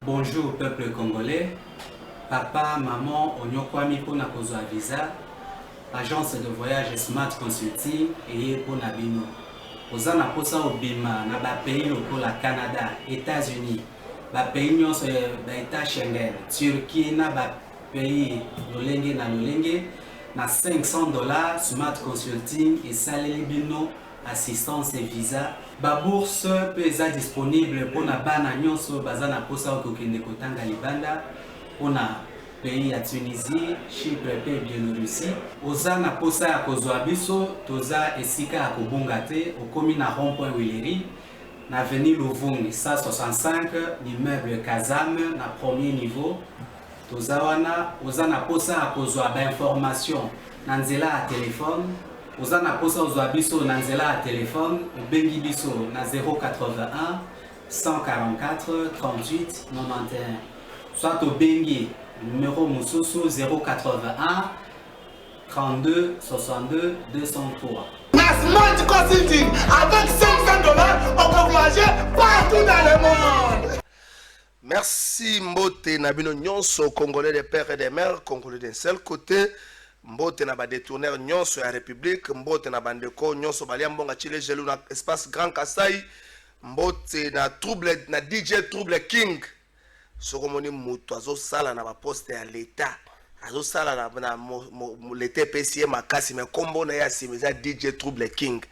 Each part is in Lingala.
Bonjour peuple congolais, papa, maman, onyokwami pona kozwa visa, agence de voyage Smart Consulting et pona bino. Oza na posa obima na ba pays lokola Canada, États-Unis, ba pays nyonso ba État Schengen, Turquie na ba pays lolenge na $500 Smart Consulting et saleli bino assistance et visa. Ba bourse peut être disponible pour na bana nyonso baza na posa okokende kotanga libanda pona pays ya Tunisie, Chypre pe Biélorussie. Oza na posa ya kozwa biso toza esika ya kobunga te okomi na rond-point Willery na avenue Luvungi 165 l'immeuble Kazam na premier niveau. Toza wana oza na posa ya kozwa ba information na nzela ya telefone. Oza na posa ozwa biso na nzela ya telefone obengi biso na 081 144 38 91 soit obengi numéro mosusu 081 32 62 203. Smart Consulting, avec $500, on peut voyager partout dans le monde. Merci Mbote Nabino Nyonso, Congolais des pères et des mères, Congolais d'un seul côté. Mbote na ba détourneur Nyonso ya République, Mbote na bandeko Nyonso balia mbonga chile gelou na espace Grand Kasai, Mbote na trouble na DJ Trouble King. Sokomoni mutu azo sala na ba poste ya l'État. Azo sala na l'État PCM makasi mais kombo na ya simeza DJ Trouble King.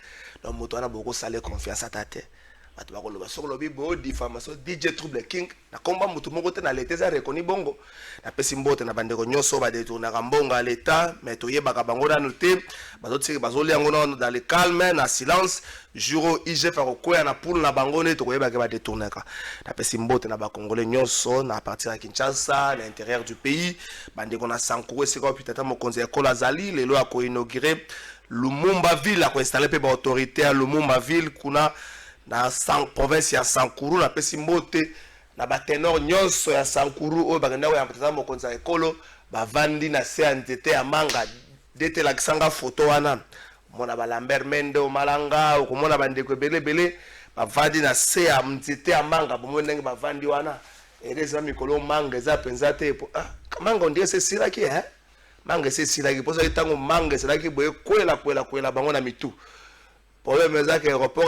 Donc mutu ana boko sale confiance à tate. Batu bakoloba sokolobi bo diffamation DJ Trouble King na komba mutu moko te na l'État za reconnu bongo. Na pesi mbote na bandeko nyonso ba détourner mbonga à l'État mais toyebaka bango na noté bazotiki bazoli yango dans le calme na silence juro IGF akokoya na poule na bango ne toyebaka ba détourner ka. Na pesi mbote na ba congolais nyonso na partir ya Kinshasa à l'intérieur du pays bandeko na Sankuru sika opitata mokonzi ya Kola Zali lelo a inaugurer Lumumba ville a installer pe ba autorité à Lumumba ville kuna na province ya Sankuru na pesi mbote na ba tenor nyonso ya Sankuru o bagenda ya mpatata mokonzi ya ekolo bavandi na se ya nzete ya manga dete la kisanga photo wana mona ba Lambert Mende o Malanga okomona bandeko belebele bavandi na se ya nzete ya manga bomo ndenge bavandi wana eleza mikolo manga eza penza te po manga ondie se silaki manga se silaki poso itango manga silaki boye kwela bango na mitu problème ezaka aéroport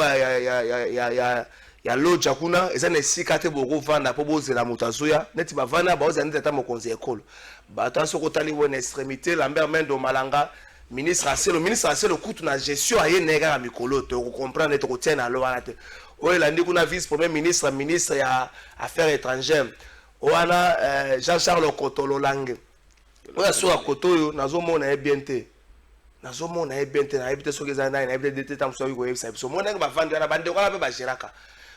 ya loja kuna eza na esika te boko vanda po bozela moto azoya neti bavanda baozala neti ata mokonzi ya ekolo bato aso kotali wena extrémité Lambert Mende Malanga ministre aselo kutu na gestion aye nega ya mikolo te okocomprendre te kotia na lo wana te oyo elandi kuna vice premier ministre ya affaires étrangères wana Jean-Charles Okotolo Lange oyo asoka koto oyo nazomona ye bien te nazomona ebente na ebite soki za na ebite dete tamso ko yebisa biso mona ke bavandi na bande kwa ba geraka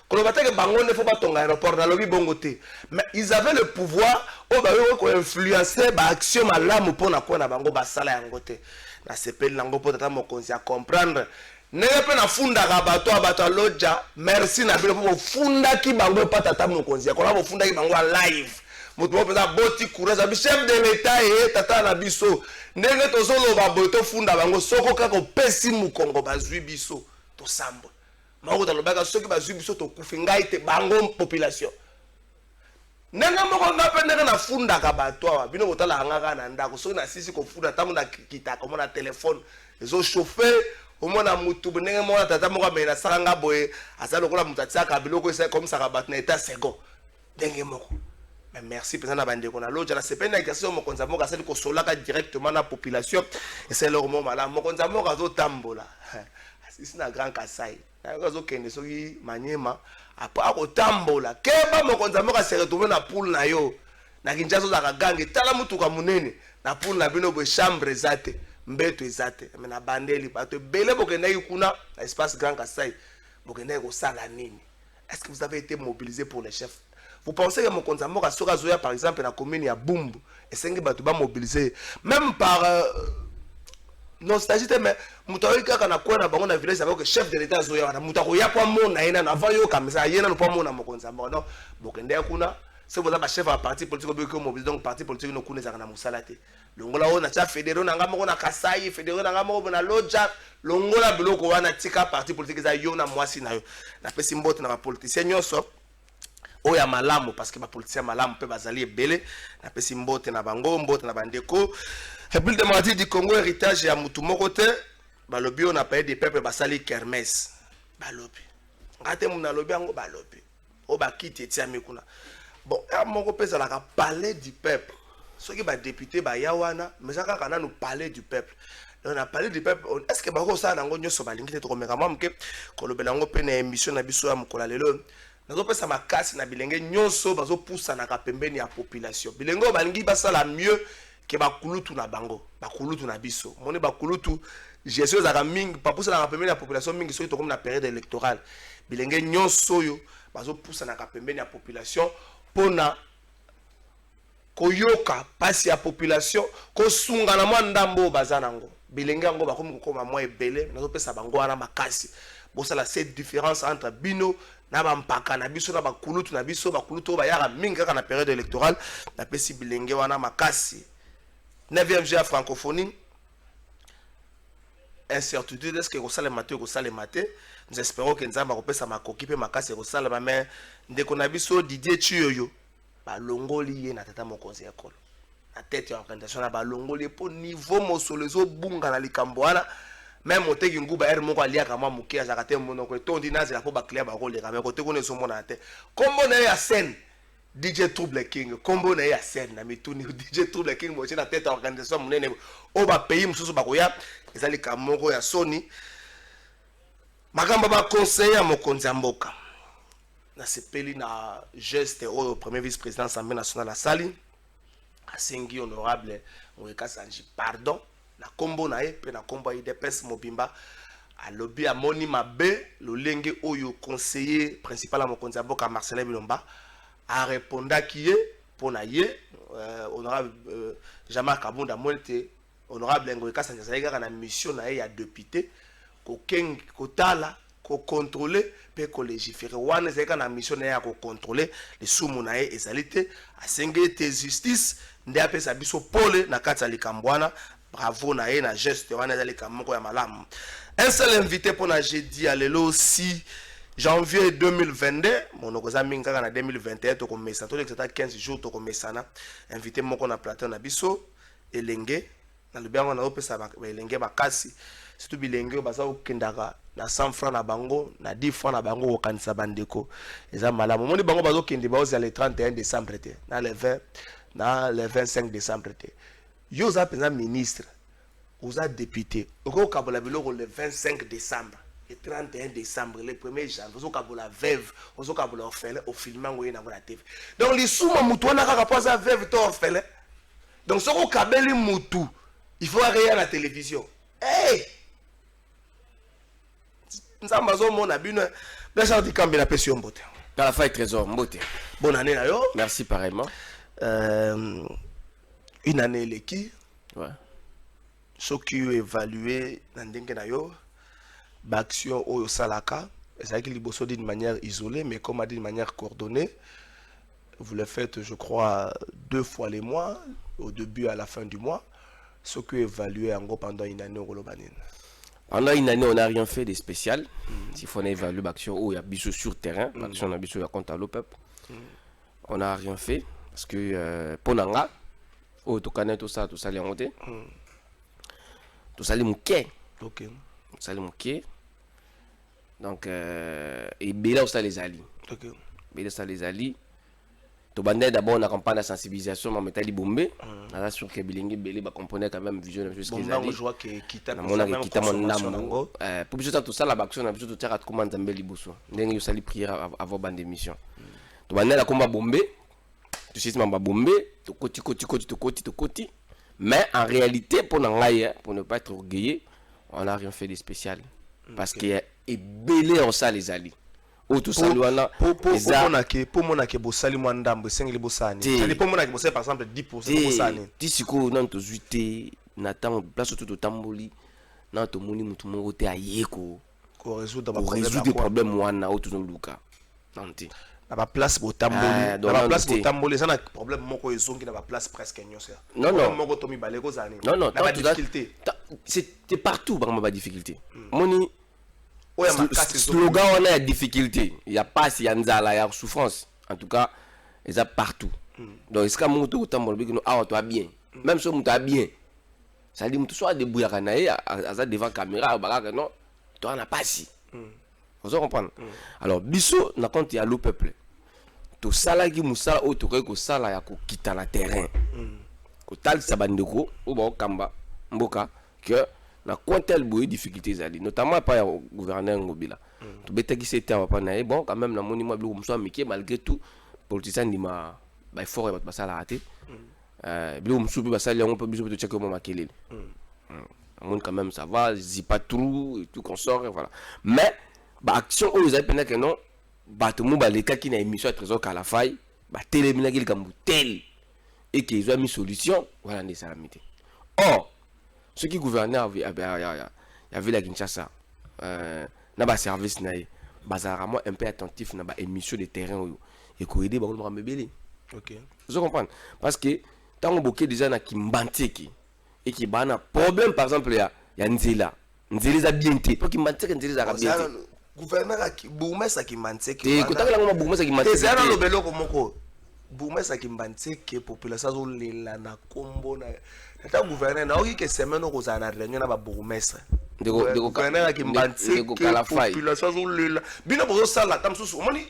kolo batake bango ne faut pas tonga aéroport na lobi bongo te mais ils avaient le pouvoir o ba yo ko influencer ba action malamu pona ko na bango ba sala yango te na sepeli nango po tata mokonzi a comprendre ne pe na funda ka bato loja merci na bilo po funda ki bango pa tata mokonzi ko na bo funda ki bango live moto pesa boti courage abi chef de l'état et tata na biso ndenge tozolo ba boto funda bango soko kako pesi mu Kongo bazwi biso to sambo mako talobaka soki bazwi biso to kufinga ite bango population ndenge moko ngape ndenge na funda ka bato awa bino botala ngaka na ndako soki na sisi ko funda tamu na kitaka mona téléphone ezo chauffer omona mutu ndenge mona tata moko amena sanga boye azalo kola mutatsaka biloko esa comme ça ka bato na état second ndenge moko. Merci président bandeko na loja na sepena exercice mokonza moka asali ko solaka directement na population et c'est leur moment là mokonza moka zo tambola asisi na Grand Kasai na zo kende soki Manyema apa ko tambola keba mokonza moka se retrouver na poule na yo na Kinshasa za kagange tala mutuka munene na poule na bino bo chambre zate mbeto ezate mais na bandeli bato bele bokenda kuna na espace Grand Kasai bokenda ko sala nini. Est-ce que vous avez été mobilisé pour les chefs? Vous pensez que Mokonza Moka Soka Zoya, par exemple, dans la commune, il y a Boumbu, et c'est que tu vas mobiliser. Même par nostalgie, mais Moutaoui, quand on a quoi dans le village, avec le chef de l'État Zoya, Moutaoui, a pas mon aïna, avant yo, comme ça, y'en a pas mon Mokonza Moka, non, Bokende Kuna, c'est vous avez chef à parti politique, donc parti politique, nous connaissons à Moussalate. Longola on a déjà fédéré, on a ngamo na Kasai, fédéré na ngamo na Loja, longola biloko wana tika parti politique za yo na mwasi na yo. Na pesi mbote na ba politicien nyonso. oya malamu parce que ba politicien malamu pe bazali ebele na pesi mbote na bango mbote na bandeko République démocratique du Congo héritage ya mutu moko te balobi on a payé des peuples basali kermesse balobi ngate muna lobi yango balobi o bakiti etiami kuna bon ya moko pesa la parler du peuple ceux qui ba député ba yawana mais ça quand nous parler du peuple on a parlé du peuple est-ce que bako ça nango nyoso balingi te to komeka mamke kolobela ngo pe na émission na biso ya mukola lelo nazo pesa makasi na bilenge nyoso bazo poussa na kapembeni ya population bilengo balingi basala mieux que bakulutu na bango bakulutu na biso moni bakulutu gestion za mingi pa poussa na kapembeni ya population mingi soki to comme na période électorale bilenge nyoso yo bazo poussa na kapembeni ya population pona koyoka pasi ya population ko sunga na mwa ndambo bazanango bilenge yango bakomi kokoma mwa ebele nazo pesa bango wana makasi bosala cette différence entre bino na bampaka na biso na bakulutu na biso bakulutu ba yaka mingi kaka na période électorale na pesi bilenge wana makasi 9e jour francophonie incertitude est-ce que kosala maté kosala maté nous espérons que nzamba kopesa makoki pe makasi kosala ba mais ndeko na biso Didier Chiyoyo balongoli ye na tata mokonzi ya kolo na tête ya organisation na balongoli po niveau mosolezo bunga na likambo wana même oteki nguba er moko aliaka mwa mukia zakate monoko etondi nazela po baklia bakoleka mais kote kone somona te kombo na ya scène DJ Trouble King kombo na ya scène na mituni DJ Trouble King mo na tête ya organisation munene o ba pays mususu bakoya ezali kamoko ya Sony makamba ba conseiller mokonzi ya mboka na sepeli na geste au premier vice-président de l'Assemblée nationale à Sali asengi honorable Mweka Sanji pardon na kombo na ye pe na kombo IDPS mobimba a lobby a moni mabe lolenge oyo conseiller principal à mokonzi mboka Marcelin Bilomba a réponda qui est pour na ye honorable Jean-Marc Abunda Molte honorable Mweka Sanji zaïga na mission na ye ya député ko keng kotala ko contrôler pe ko légiférer wana zeka na mission na ya ko contrôler les sumu na ye ezalité asenge te justice nde apesa biso pole na kati ya likambwana bravo na ye na geste wana ezali kamoko ya malamu un seul invité pour na jeudi à lelo 6 janvier 2022 monoko za mingi kaka na 2021 to komesa to lekata 15 jours to komesana invité moko na plateau na biso elenge na lubiango na opesa ba elenge bakasi surtout bilenge baza okendaka na 100 francs na bango na 10 francs na bango okanisa bandeko eza malamu moni bango bazo kende baoza le 31 décembre te na le 20 na le 25 décembre te yo za penza ministre oza député oko kabola biloko le 25 décembre et 31 décembre le 1er janvier ozo kabola veuve ozo kabola orphelin au filmango ye na ngona TV donc li suma mutu wana kaka poza veuve to orphelin donc soko kabeli mutu il faut arriver à la télévision hey nzamba zo mona bino Blanchard Dikambi na pesi mbote dans la faille trésor mbote bonne année na yo merci pareillement une année leki ouais ce qui évalué na ndenge na yo ba action oyo salaka ezaki liboso d'une manière isolée mais comme d'une manière coordonnée vous le faites je crois 2 fois les mois au début à la fin du mois ce qui évalué en gros pendant une année au Golobanine. Pendant une année, on n'a rien fait de spécial. S'il faut évaluer l'action où il y a biso sur terrain, l'action a biso à compte à l'OPEP. On n'a rien fait parce que pour Nanga, oh, tu connais tout ça les monter. Tout ça les mouquets. Ok. Tout ça les mouquets. Donc, et Béla aussi les alliés. Ok. Béla aussi les alliés. Tu bandais d'abord on a campagne de sensibilisation, mais métal bombé. Là sur que Bilingi Béli va comprendre quand même vision de ce qu'ils ont dit. Je vois que quitte mon âme. Pour bien tout ça la action on a besoin de faire comment Zambeli Bosso. Ndenge yo sali prière avant bande d'émission. Tu bandais la combat bombé. Tu sais mamba bombé, tu côté. Mais en réalité pour ne pas être orgueilleux, on n'a rien fait de spécial parce qu'il y a belé en ça les alliés. Ou tout ça wana pour mon ke bosali mo ndambo sengeli bosani c'est pour mon ke bosali par exemple 10% bosani tisiko nan to zuité na temps place tout tamboli na to moni mutu moko te ayeko ko résoudre problème wana ou tout luka nanti na ba place botamboli na ba place botamboli ça na problème moko ezongi na ba place presque nyonso non moko to mi baleko zani non na ba difficulté c'est partout ba ma difficulté moni slogan on a difficulté il y a pas si y a nzala y a souffrance en tout cas ils sont partout donc est-ce que mon tout autant mon que ah toi bien même si mon toi bien ça dit mon soit debout à canaille à devant caméra bagarre non toi n'a pas si vous comprenez alors biso na compte ya le peuple to sala ki musala o to ko sala ya ko kita na terrain ko tal sabandeko o ba kamba mboka que na quantel boy difficulté zali notamment pas au gouverneur Ngobila to betaki c'était pas na bon quand même na monument bi ko miki malgré tout politicien di ma ba fort ba sala raté bi ko msubi ba sala on peut biso to checker mo makelele mon quand même ça va zipa trou et tout consort et voilà mais ba action o ils appellent que non ba tout monde ba les cas qui na émission trésor à la faille ba télémina ki kambu tel et qu'ils ont mis solution voilà les salamité or ceux qui gouvernaient il y avait la Kinshasa na ba service na bazaramo un peu attentif na ba émission de terrain et ko aider ba ko mbebele OK vous comprenez parce que tant on boké déjà na kimbanteki et qui bana problème par exemple il y a nzela za bien té pour kimbanteki nzela za bien té gouverneur qui bourgmestre qui manteki et ko takala ngoma bourgmestre qui manteki c'est un lobelo komoko bourgmestre qui manteki population zo lela na kombo na ta gouverneur na oki ke semaine ko za na réunion na ba bourgmestre de gouverneur qui manteki population zo lela bino bozo sala tam susu omoni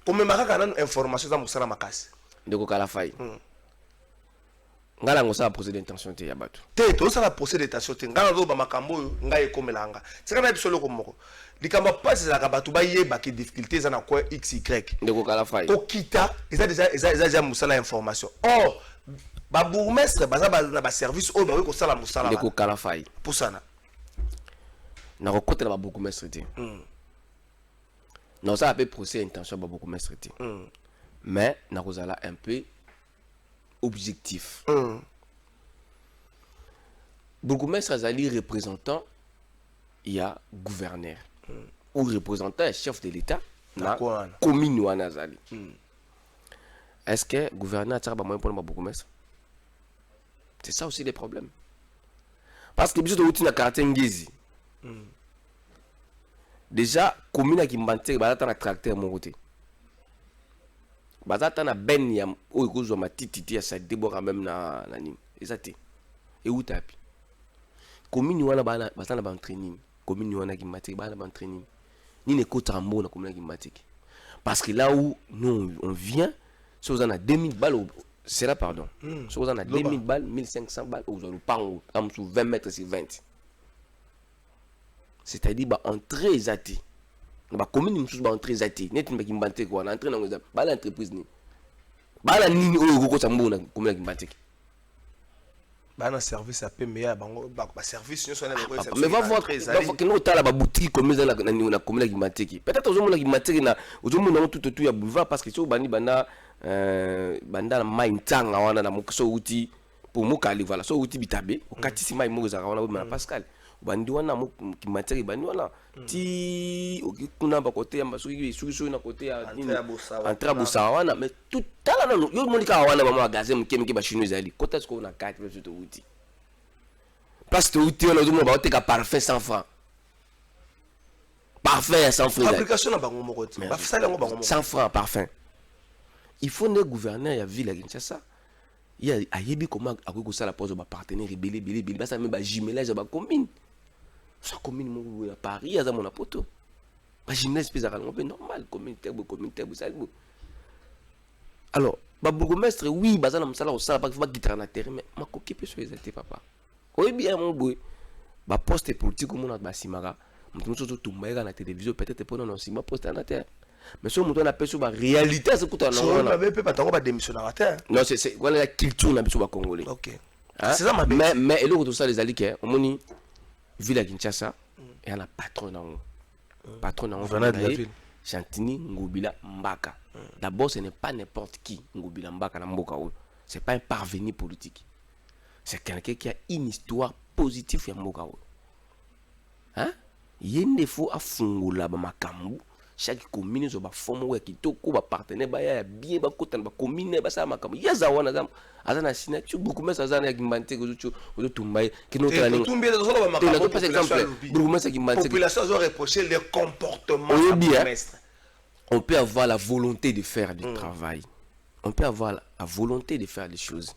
komemaka kana information za musala makasi de ko kala fay ngala ngosa procès d'intention te ya bato te to sala procès d'intention te ngala zo ba makambo ngai komelanga sekana biso loko moko likamba passe za bato ba yeba ki difficulté za na quoi xy de ko kala fay ko kita déjà musala information or ba bourgmestre baza na ba service o ba ko sala musala de ko kala fay pour ça na ko kotela ba bourgmestre te non ça appelle procès d'intention ba bourgmestre te mais na kozala un peu objectif. Bourgmestre azali représentant, il y a gouverneur ou représentant chef de l'État na commune wana azali. Est-ce que gouverneur a pas moyen pour le bourgmestre? C'est ça aussi le problème. Parce que biso to uti na quartier Ngezi. Déjà commune qui mbante ba ta na tracteur mon côté. Bazata na ben ya o kozwa matititi ya sa debora même na nini ezati e utapi commune wana bana basana ba entraîning commune wana ki matiki bana ba entraîning ni ne kotambo na commune ki matiki parce que là où nous on vient si vous en a 2000 balles c'est là pardon si vous en a 2000 balles 1500 balles vous allez pas en sous 20 mètres sur 20 c'est-à-dire ba entrée ezati ba commune mususu ba entrée zati net mbaki mbante ko na entrée na ngoza ba la entreprise ni ba la nini oyo ko tambo na commune ki mbante ba na service AP meya bango ba service nyo sona ko mais va voir que no tala ba boutique comme ça na commune ki mbante ki peut-être ozomona ki mbante na ozomona tout ya boulevard parce que so bani banda banda na mai ntanga wana na mokso uti pour mokali voilà so uti bitabe okatisi mai moza wana na Pascal bandi wana ki materi bandi wana ti okuna ba côté ya masuki suki na côté ya entra bosa wana mais tout tala na yo monika wana ba magasin mkemiki ba chinois ali kota sko na 4 plus to uti parce que uti wana zo mo ba oteka parfum 100 francs parfum 100 francs application na bango moko ti ba fisala ngo bango 100 francs parfum il faut ne gouverneur ya ville ya Kinshasa il y a yebi comment akoki sala pose ba partenaire belé ba ça même ba jumelage ba commune ça commune mo ya Paris ya za mona poto ba jumelage pesa ka ngombe normal communauté salbo alors ba bourgmestre oui ba za na msala osala ba gitara na terrain mais makoki pe so ezate papa oyi bien mon boy ba poste politique mo na ba simaka mutu so tumba na télévision peut-être pour non sima poste na terre mais ce mutu na peso ba réalité c'est kuta na on avait pas tango ba démissionner à terre non c'est voilà la culture na biso ba congolais OK c'est ça mais eloko to ça les ali que omoni ville à Kinshasa et un patron dans gouverneur de la ville Chantini Ngobila Mbaka. D'abord ce n'est pas n'importe qui Ngobila Mbaka na mboka o. C'est pas un parvenu politique. C'est quelqu'un qui a une histoire positive ya mboka o. Hein? Yende fo afungula ba makambu chaque commune zo ba fomo wa kitoko ba partenaire ba ya bien ba kotana ba commune ba sa makambu yaza wana zam azana signature beaucoup mais azana ya kimbante ko zo tumbai kino tala ni tumbie zo ba makambu par exemple beaucoup mais kimbante population zo reprocher les comportements du bourgmestre on peut avoir la volonté de faire du travail. On peut avoir la volonté de faire des choses.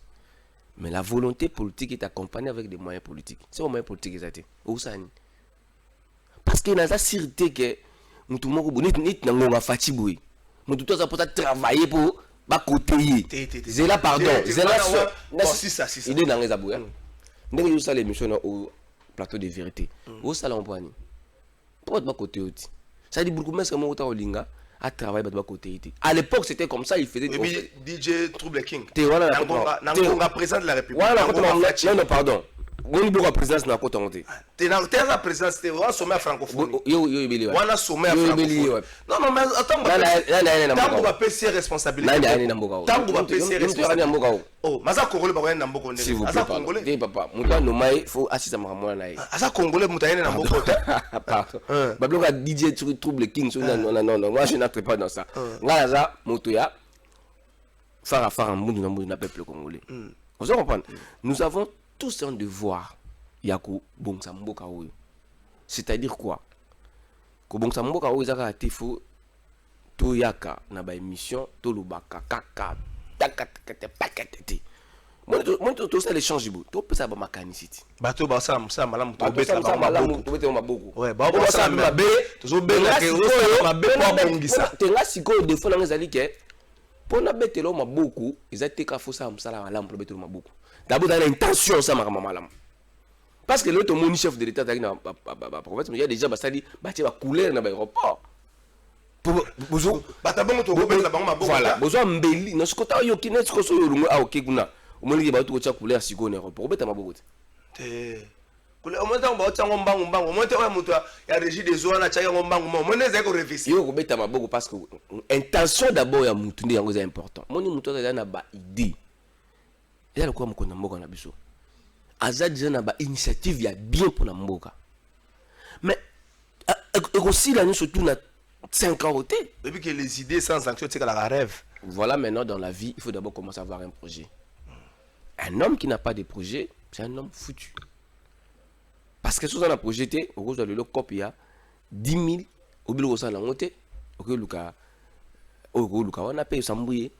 Mais la volonté politique est accompagnée avec des moyens politiques. C'est un moyen politique exact. Où ça? Parce qu'il y a la sûreté que nous tout le monde n'est fatigué. Nous tout le monde travailler pour pas côté. C'est là pardon. C'est là si ça. Il est dans les aboués. Dès que vous savez l'émission au plateau de vérité. Où ça l'empoigne? Pourquoi pas côté aussi? Ça dit beaucoup mais c'est mon autant au linga. À travailler à côté. À l'époque, c'était comme ça, il faisait des... Oui, DJ Trouble King. Nangonga président de la République. Non, pardon. On a présidence dans la côte montée. Tu as la présidence, tu as sommet francophonie. On a sommet francophonie. Non, mais attends, tant qu'on va ses responsabilités. Tant qu'on va ses responsabilités. Oh, mais ça Congolais ba na mboko s'il vous plaît, Congolais. Papa, muta no mai faut assisa makamona na ye. Asa Congolais muta na mboko te. Pardon. Ba bloka DJ Trouble King non, moi je n'entre pas dans ça. Ngala za moto ya fara mundu na peuple congolais. Vous comprenez? Nous avons tous un devoir yaku bongsa mboka oyo. C'est-à-dire quoi? Ko bongsa mboka oyo zaka tifo to yaka na ba émission to lobaka kaka takatete. Moi tout ça l'échange beau. To pesa ba makanicité. Bato ba ça malamu to beta malamu to beta maboko. Ouais, ba ça mabe to beta ke oyo mabe kwa bongisa. Tenga siko defo na ngezali ke pona betelo maboko ezate ka fosa msala malamu to betelo maboko. D'abord dans l'intention ça m'a malamu. Parce que l'autre mon chef de l'état dans la province il y a déjà basali bâti ba couleur na ba aéroport. Bozo batabongo to beta bango maboko. Voilà, bozo mbeli na sikota yo kinet ko so yo lungu a okeguna. Omoni ba to cha couleur siko na aéroport beta maboko. Te kule omonta ba otsango mbangu omonta wa mutu ya régie des eaux na chaka mbangu omonta za ko réviser. Yo ko beta maboko parce que intention d'abord ya mutu ndi yango c'est important. Moni mutu za na ba idée. Il y a le quoi mokona mboka na biso. Azad déjà na ba initiative ya bien pour na mboka. Mais aussi là nous surtout na 5 ans côté. Depuis que les idées sans action c'est la rêve. Voilà maintenant dans la vie, il faut d'abord commencer à avoir un projet. Un homme qui n'a pas de projet, c'est un homme foutu. Parce que si on a projeté, au cause de le cop il y a 10 000 au bilo ça na ngote, OK luka on a payé sambouye.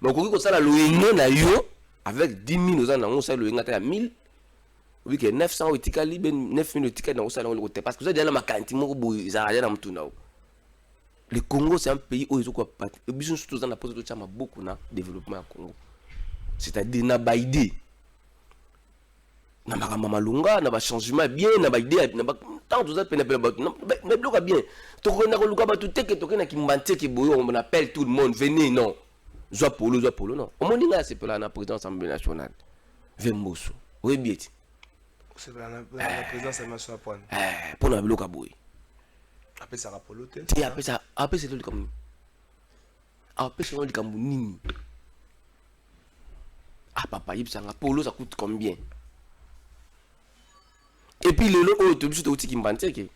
Mais au cause ça la loyengo na yo avec 10 000 aux ans, on a le à 1000. Oui, que 900 etikali, 9 000 etikali, on a le côté. Parce que vous avez déjà ma cantine, le Congo, c'est un pays où ils ont quoi. Et bien, surtout dans la pose de Tchama, beaucoup de développement au Congo. C'est-à-dire, na ba idée. Na ba malunga, na ba changement bien, na ba idée, na ba tant de autres peine na bloque bien. To ko na ko luka ba tout te que to na ki mbante ki boyo, on appelle tout le monde, venez non. Zoa polo non. Au moins là c'est pour la présidence assemblée nationale. Vemboso. Oui bien. C'est la présidence de Monsieur Apone. Pour la bloc à boy. Après ça rapolo te. Tu après ça c'est le comme. Après c'est le comme nini. Ah papa, il ça polo ça coûte combien? Et puis le lot tu bis to ki mbanteke.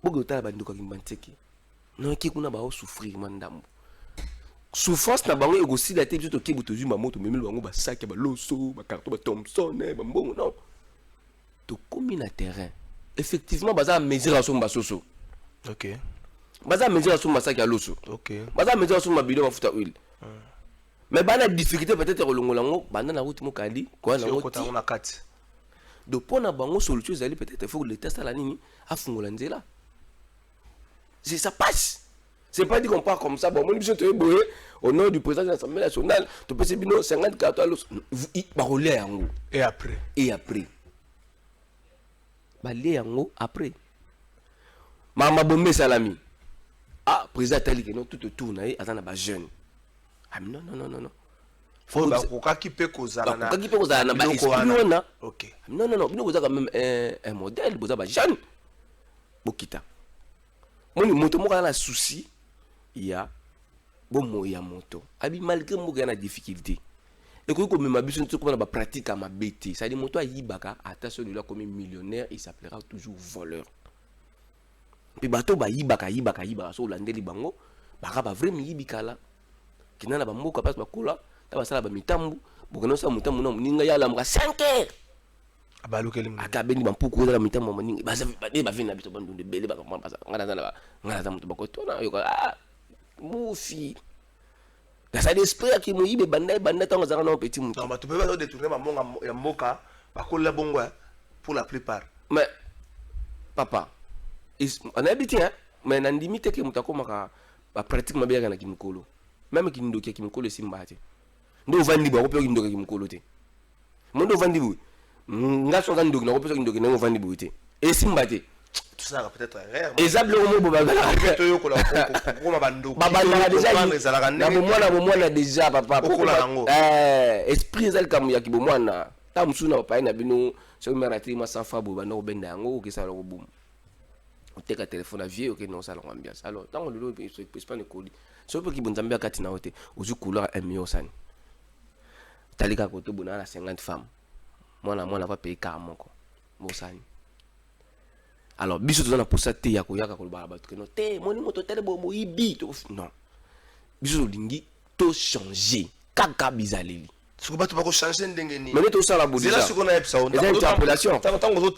Bogo ta ba nduka ki mbanteke. Non ki kuna ba souffrir mandambo. Souffrance na bango aussi la tête to kebu to zuma moto memelo bango ba sac ba loso ba carton ba Thompson ba mbongo non to commis na terrain effectivement baza mesure aso mba soso. OK baza mesure aso mba sac ya loso. OK baza mesure aso mba bidon mafuta huile. Mais bana difficulté peut-être kolongola ngo banda na route mokali kwa na route na kati de pona bango solution zali peut-être faut le tester la nini afungola nzela. C'est ça passe. C'est pas dit qu'on part comme ça. Bon, moi, je te dis, au nom du président de l'Assemblée nationale, tu peux dire 50 cartons à l'os. Et après. Après. Maman Bombe Salami. Ah, président Tali, non, tout tourne, attends, il y a jeune. Ah, non. Faut qui peut causer na OK. Non, vous avez quand même un modèle, vous avez jeune. Bokita. Moi, moto mo kana souci. Il y a bon moyen moto. Abi malgré mo gana difficulté. Et que comme ma biso comme na pratique à ma bêtise. Ça dit moto a yibaka attention de là comme millionnaire, il s'appellera toujours voleur. Puis bato ba yibaka so landeli bango, baka ba vraiment yibikala. Kinana ba mboka passe ba kola, ta ba sala ba mitambu, bokano sa mutambu na muninga ya lamka 5h. Abalukeli mu. Akabeni ba mpuku za mitambu maningi. Ba vina bito bandu de bele ba ngana za mutu ba ko tona yo Moufi. Dans sa esprit qui mouille be banda tant za na petit mouton. Non, mais tu peux pas détourner maman ya mboka ba ko la bongo pour la plupart. Mais papa, on a habité hein, mais on a limité que mutako maka ba pratiquement bien na kimukolo. Même qui ndoki kimukolo simbate. Ndo vandi ba ko pe ndoki kimukolo te. Mondo vandi bu. Nga so ndoki na ko pe ndoki na vandi bu te. Et simbate. Tout ça peut-être rare. Exemple au mot babala. To yo ko la ko ma bando. Babala déjà. Na bomwana déjà papa. Esprit ezal kam ya kibomwana. Ta musuna papa na bino so merati ma safa bo bana ko benda yango ke sa lo boum. Oteka téléphone vieux OK non ça l'ambiance. Alors tant le lo peut pas ne koli. So pe ki bonzambe akati na hote. Ozu couleur 1 million sani. Talika ko to bona la 50 femmes. Mwana va payer 40 moko. Mosani. Alors biso tozana posa te ya koyaka kolobala bato ke no te moni moto tele bo moyibi to non biso lingi to changer kaka bizaleli Siko bato ba ko changer ndenge ni mais to sala bodisa c'est là siko na epsa on des interpellations tango zo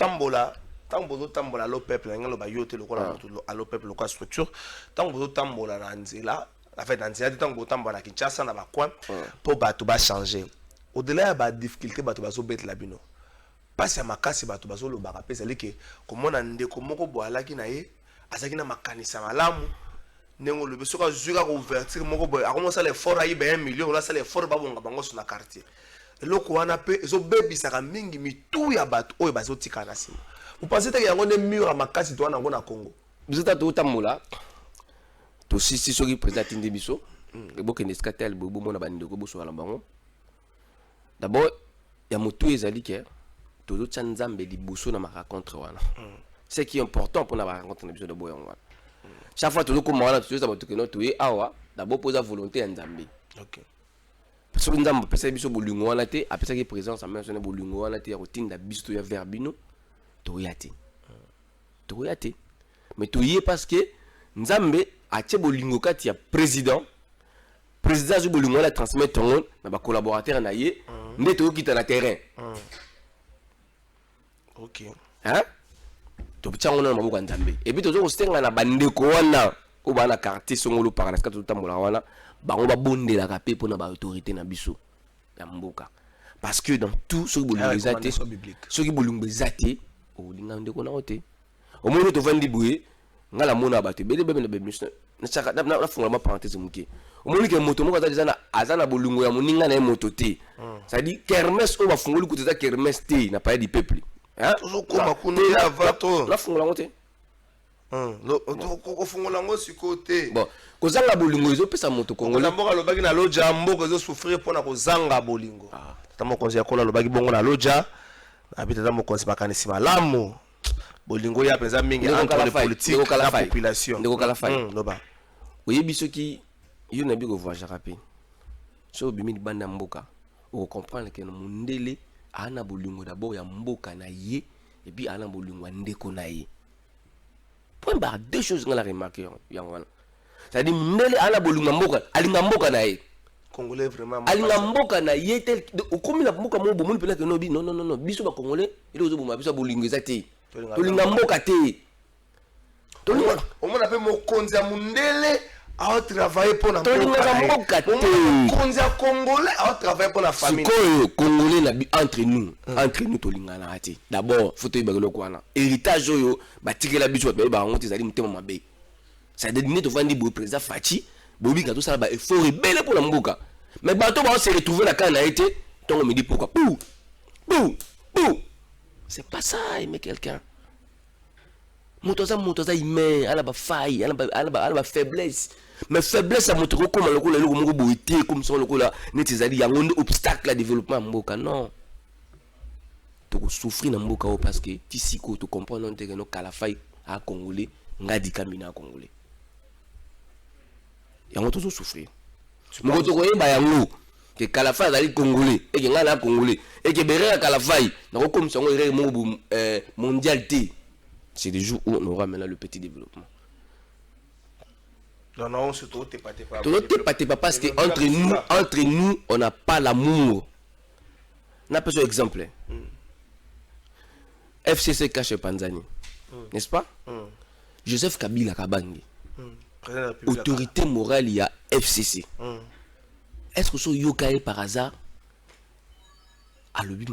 tambola lo peuple ngalo ba yote lokola moto lo peuple lokola structure tango zo tambola na nzela en fait na nzela tango tambola Kinshasa na ba coin pour bato ba changer au-delà ya ba difficulté bato ba zo bête la bino pasi ya makasi bato bazolo baka pesa leke komona ndeko moko boalaki na ye azaki na makanisa malamu nengo le besoka zuka ko ouverture moko boy akomosa l'effort ayi ba 1 million la sala effort babonga bango sur na quartier eloko wana pe ezo bebisaka mingi mitu ya bato oyo bazotika na sima vous pensez que yango ne mur ya makasi to wana ngo na Congo bizota to tamola to sisi soki président tindi biso eboke neskatel bobo mona bandeko boso wala bango d'abord ya motu ezali ke todo tsanzambe liboso na ma rencontre wana ce qui est important pour na rencontre na biso de boyong wana chaque fois todo ko mwana to za bato ke no to e awa d'abord poser volonté ya nzambe OK parce que nzambe pesa biso bolingo wana te apesa ki présence en même temps bolingo wana te ya rotinda biso ya verbino to yate mais to yé parce que nzambe a tie bolingo kati ya président zo bolingo la transmettre on na ba collaborateur na ye ndé to kita na terrain OK hein to bitsango na maboko nzambe et puis tozo ko stenga na bandeko wana o bana quartier songolo par na skato tambola wana bango ba bondela ka pe pona ba autorité na biso ya mboka parce que dans tout ce qui bolungo ezate o linga ndeko na ote o mono to vandi boué ngala mona ba te bele na bemission na chaka na funga ma parenthèse muke o mono ke moto moko azana bolungo ya moninga na moto te ça dit kermesse o ba fungoli ku te kermesse te na pa di peuple hein toujours koma kuna ya vato la fungola ngote ko fungola ngo sikote bon ko zanga bolingo ezo pesa moto kongola mboka lobaki na loja mboka ezo souffrir pona ko zanga bolingo tamo konzi ya kola lobaki bongo na loja abita tamo konzi bakanisi malamu bolingo ya penza mingi entre les politiques la population ndeko kala fay loba oyebi soki yo na bi ko voyager rapide so bimi banda mboka o comprendre que mundele ana bolingo d'abord ya mboka na ye et puis ana bolingo ndeko na ye point barre deux choses nga la remarquer yangwana ça dit mundele ana bolingo mboka alinga mboka na ye congolais vraiment alinga mboka na ye tel okomi na mboka mo bomoni pela que no bi non biso ba congolais ile ozo boma biso bolingo ezati tolinga mboka te tolinga o mona pe mokonzi ya mundele a travailler pour la mboka te mokonzi ya congolais a travailler pour la famille sikoyo congolais na bi entre nous tolinga na ati d'abord faut to ibagelo kwana héritage oyo batikela biso ba ngoti zali mutema mabe ça dédine to vandi bo président Fachi bobi ka to sala ba effort ebele pour la mboka mais bato ba se retrouver na kana été tongo me dit pourquoi pou c'est pas ça aimer quelqu'un motoza humain ala ba faille ala ba faiblesse mais faiblesse à moto comme le moko boité comme ça le kola neti zali yango obstacle à développement mboka non to souffrir na mboka parce que tisiko to comprendre non te no kala faille à congolais ngadi kamina congolais yango to souffrir moko to koyeba yango que kala faille zali congolais et que ngala congolais et que bere kala faille na comme ça ngo mondialité. C'est des jours où on aura maintenant le petit développement. Non, c'est tout pas parce que entre nous, on n'a pas l'amour. On a pas un exemple. FCC cache Panzani, n'est-ce pas? Joseph Kabila Kabangi. autorité morale, il y a FCC. Est-ce que ce yokaye par hasard a le but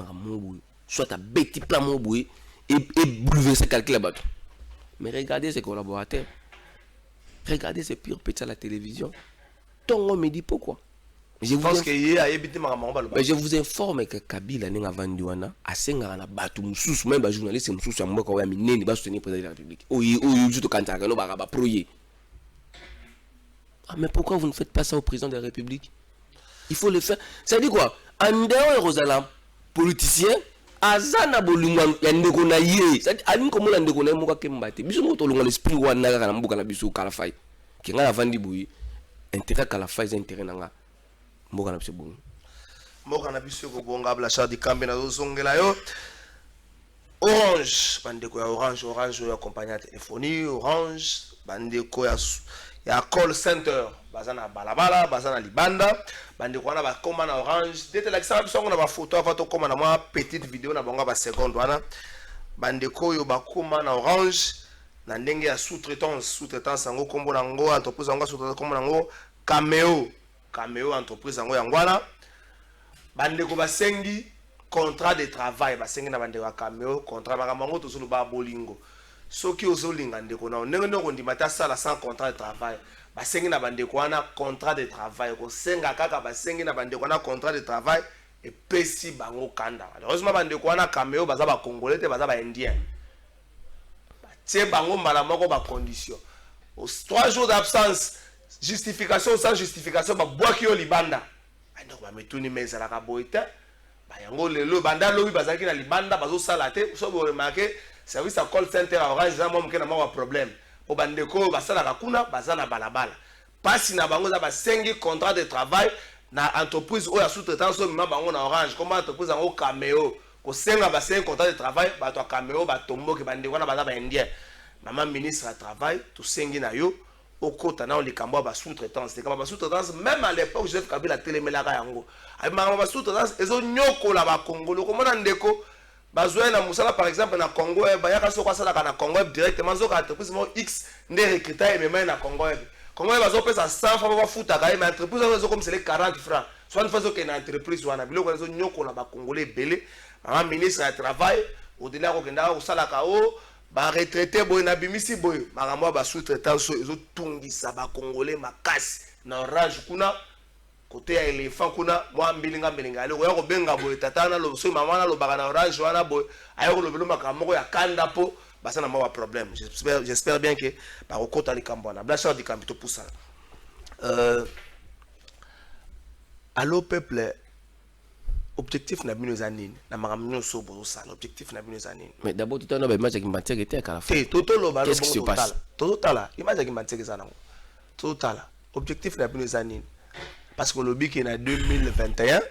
soit à bêti plan moboué et bouleverser quelqu'un là-bas? Mais regardez ses collaborateurs. Regardez ces pires petits à la télévision. Tongo me dit pourquoi. Je vous informe que Kabila n'a pas vendu à Sengara Batou Moussous, même un journaliste Moussous, un mot quand même, il va soutenir le président de la République. Mais pourquoi vous ne faites pas ça au président de la République? Il faut le faire. Ça dit quoi? En dehors Rosalam, politicien, Azana Bolungan, Yandekona Ye, ça dit Alim comme Landekona Moka Kembate, Bisou Tolunga l'esprit ou Naga Mbuka la Bisou Kalafai, qui n'a vendu Boui, intérêt Kalafai, intérêt Nanga. Moka na biso ko bonga bla char di kambe na zongela yo Orange bandeko ya Orange ya compagnie téléphonie Orange bandeko ya call center bazana balabala bazana libanda bandeko wana ba koma na Orange dete la kisa biso na ba photo avant to koma na moi petite vidéo na bonga ba seconde wana bandeko yo ba koma na Orange na ndenge ya sous-traitance ngo kombo na ngo entreprise ngo sous-traitance kombo na ngo Cameo entreprise yango yangwana bandeko basengi contrat de travail basengi na bandeko ya Cameo contrat bakamango tozolo ba bolingo soki ozolinga ndeko na ndenge ndeko ndimata sala sans contrat de travail basengi na bandeko wana contrat de travail ko senga kaka basengi na bandeko wana contrat de travail et pesi bango kanda heureusement bandeko wana Cameo baza ba congolais te baza ba indien tie bango mbala moko ba condition aux 3 jours d'absence justification sans justification ba boaki yo libanda ndeko ba metuni meza la kaboita ba yango lelo banda lobi bazaki na libanda bazo sala te so bo remarquer service à call center à Orange za mom kena ma problème o bandeko basala ka kuna bazana balabala pasi na bango za ba sengi contrat de travail na entreprise o ya sous-traitance so mima bango na Orange comme entreprise en Cameo ko senga ba sengi contrat de travail ba to Cameo ba tombo ke bandeko na baza ba indien maman ministre à travail to sengi na yo au côté na on les cambo ba sous-traitance les cambo ba sous-traitance même à l'époque Joseph Kabila télémelaka yango ay ma ba sous-traitance ezo nyoko la ba Congolo comme na ndeko bazwa na musala par exemple na Congo ba yaka so kwa sala na Congo directement zo ka entreprise mo X ndé recruter même na Congo bazo pesa 100 francs ba futa ka mais entreprise zo comme c'est les 40 francs soit une fois que na entreprise wana biloko zo nyoko la ba Congolais belé maman ministre du travail au-delà ko kenda ko sala ka o ba retraité boy na bimisi boy makambo ba sous-traitance so ezo tungisa ba Congolais makasi na Orange kuna côté ya éléphant kuna moi mbilinga ale ko ya ko benga boy tatana lo so mama na lo baka na Orange wana boy ayo ko lo belo makambo ya kanda po basa na ma problème j'espère bien que ba kokota likambo na blanchard di kambito poussa allo peuple objectif na bino zanine na makamno so bo ça l'objectif na bino zanine mais d'abord tout on a image qui m'attire était à la fin qu'est-ce qui se passe total image qui m'attire ça nango total objectif na bino zanine parce que le but qui est en 2021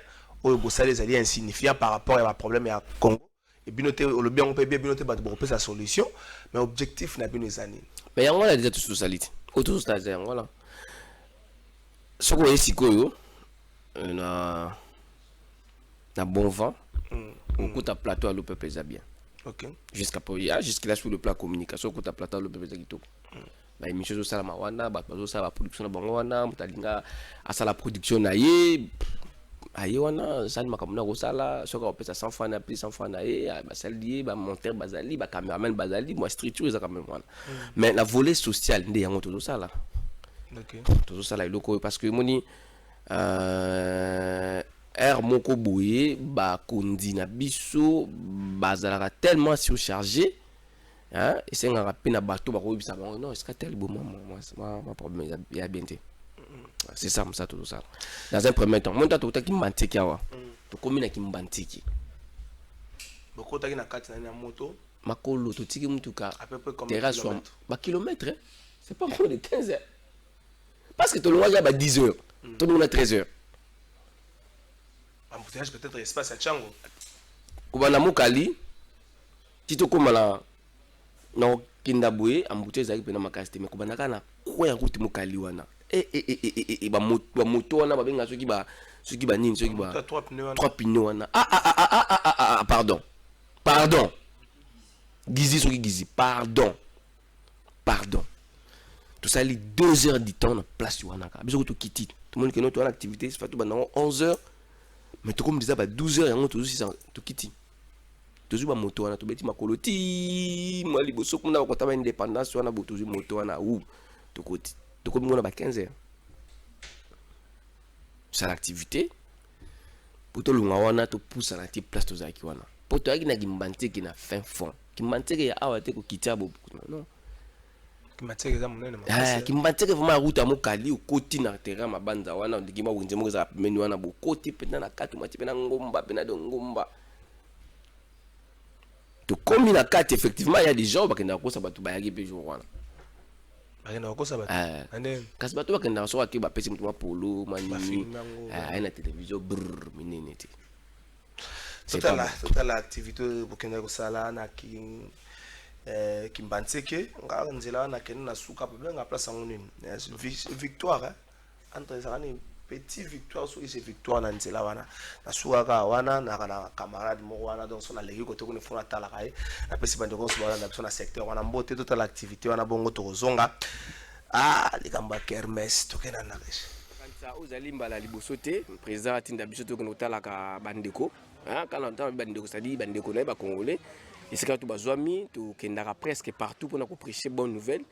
au Bossal les alliés insignifiant par rapport à problème à Congo et binoté le bien on peut bien binoté ba pour sa solution mais objectif na bino zanine mais yango la déjà tout sous salite autour stagiaire voilà ce qu'on est sikoyo na bon vent au coup de plateau à l'opé pesa bien ok jusqu'à là sur le plan communication au coup de plateau à l'opé pesa kitoko ba émission zo sala mawana ba zo sala production na bango wana mutalinga asala production na ye aye wana sali makamuna ko sala soka opesa 100 francs na plus 100 francs na ye ba sali ba monteur bazali ba cameraman bazali moi structure za quand même wana mais la volet social ndé yango to sala ok to sala iloko parce que moni air moko boye ba kondi na biso bazalaka tellement surchargé hein et c'est un rapide na bateau ba ko bisa non est-ce que tel bon moi problème il y a bien c'est ça tout ça dans un premier temps mon tato ta kimbantiki awa to komina kimbantiki boko ta na kati na moto makolo to tiki mutuka à peu près comme terrasse ba kilomètre c'est pas moins de 15 heures parce que to loin ya ba 10 heures to loin 13 heures embouteillage peut-être espace à Tchango kubana mukali tito komala no kindabwe embouteillage zaki pena makasti mais kubana kana ko ya kuti mukali wana ba moto wana ba benga soki ba nini soki ba 3 pneus wana pardon gizi soki gizi pardon tout ça les 2 heures du temps na place wanaka biso to kiti tout le monde que notre activité c'est fait tout pendant 11 heures mais tout comme disait ba 12 heures yango tout aussi to kiti toujours ba moto wana to beti makoloti moi liboso kuna ko taba indépendance wana bo toujours moto wana ou to koti to comme on ba 15 heures c'est l'activité pour tout le monde wana to pousse à la petite place to zaki wana pour toi qui na gimbante qui na fin fond gimbante ya awate ko kitabo non kimbanteke vraiment route à mokali au côté na terrain mabanda wana ndikima wenze mo za meni wana bo côté pena na katu mati pena ngomba pena do ngomba to comme na carte effectivement il y a des gens bakenda ko sa batu bayaki pe jour wana bakenda ko sa batu ande kasi batu bakenda so aki ba pesi mutu ma polo mani na télévision brr minene te total activité bokenda ko sala na ki Kimbantseke nga nzela na kene na suka pe nga place ngoni victoire entre ça ni petit victoire so c'est victoire na nzela wana na suka ka wana na kana camarade mo wana donc so na legi ko to ko ne fona tala kai na pesi bande ko so wana na so na secteur wana mbote total activité wana bongo to zonga likamba kermesse to kena na reche kanza ozali mbala liboso te président atinda biso to ko tala ka bandeko kana ntamba bandeko sadi bandeko na ba congolais. Et c'est quand tu vas tu kendara presque partout pour nous prêcher bonne nouvelle.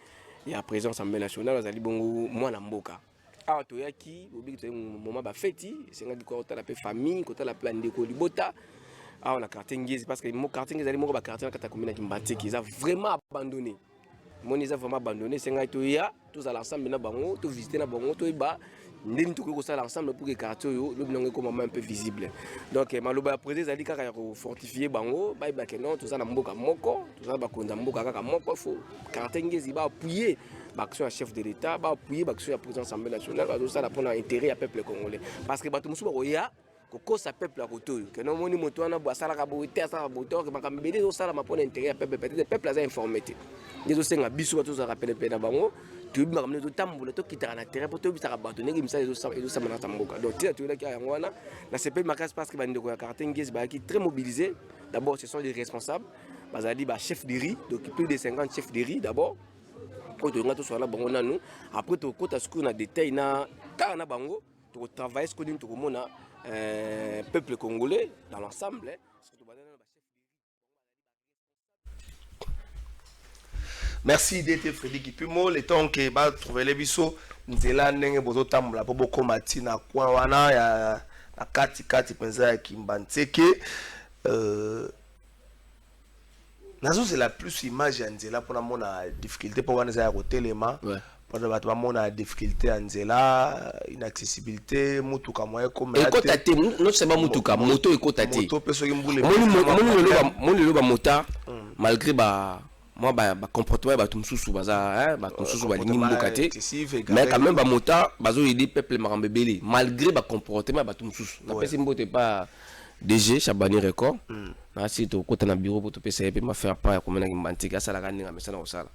Il y a présence Assemblée nationale, aux ali bongo moi na mboka. Ah to yaki, obi to moment ba feti, c'est ngadi ko ta la pe famille, ko ta la pe ndeko libota. Ah on a quartier ngezi parce que mo quartier ngezi ali mo ba quartier kata commune Kimbati qui a vraiment abandonné. Mon ils a vraiment abandonné, c'est ngadi to ya, tous à l'ensemble na bango, to visiter na bango, to ba ndeni to ko ça ensemble pour que quartier yo le bilongo comme un peu visible. Donc maloba président ali kaka ya ko fortifier bango, ba ba que non tout ça na mboka moko, tout ça ba konza mboka kaka moko faut quartier ngezi ba appuyer l'action à chef de l'état, ba appuyer l'action à président Assemblée nationale, tout ça pour intérêt à peuple congolais parce que bato musu ba ya ko sa peuple à côté que non moni moto wana bo sala ka bo te sala bo to que makambeli zo sala ma pour intérêt à peuple peut-être peuple a informé les senga biso bato za rappeler pe na bango tu bi makamne to tambola to kitaka na terrain pour to bi saka bato ngi misa zo sama na tamboka donc tu là qui a wana na CP makas parce que bande ko carte ngezi ba qui très mobilisé d'abord ce sont les responsables bazali ba chef de riz donc plus de 50 chefs de riz d'abord pour to ngato so la bango nanu après to kota sku na détail na kana bango to travailler ce que nous to mona peuple congolais dans l'ensemble. Merci d'être Frédéric Kipimo. Le temps que va trouver les bisous, nzela nenge bozo tambula po boko matina kwa wana ya na kati penza ya Kimbantseke. Nazo c'est la plus image ya nzela pour na mona difficulté pour wana za ya kotelema. Pour la difficulté en zela, inaccessibilité, mutuka moyen comme écotate, non c'est pas mutuka, moto écotate. Moto personne mboule. Mon le ba mota malgré ba moi ba comportement ba tumsusu baza ba tumsusu ba lingi mbokate. Mais quand même ba mota bazo aider peuple marambebele malgré ba comportement ba tumsusu. Na pesi mbote pas DG Chabani record. Na si to kota na bureau pour to pesa et ma faire pas comme na Kimbantseke ça la ganinga mais ça na osala.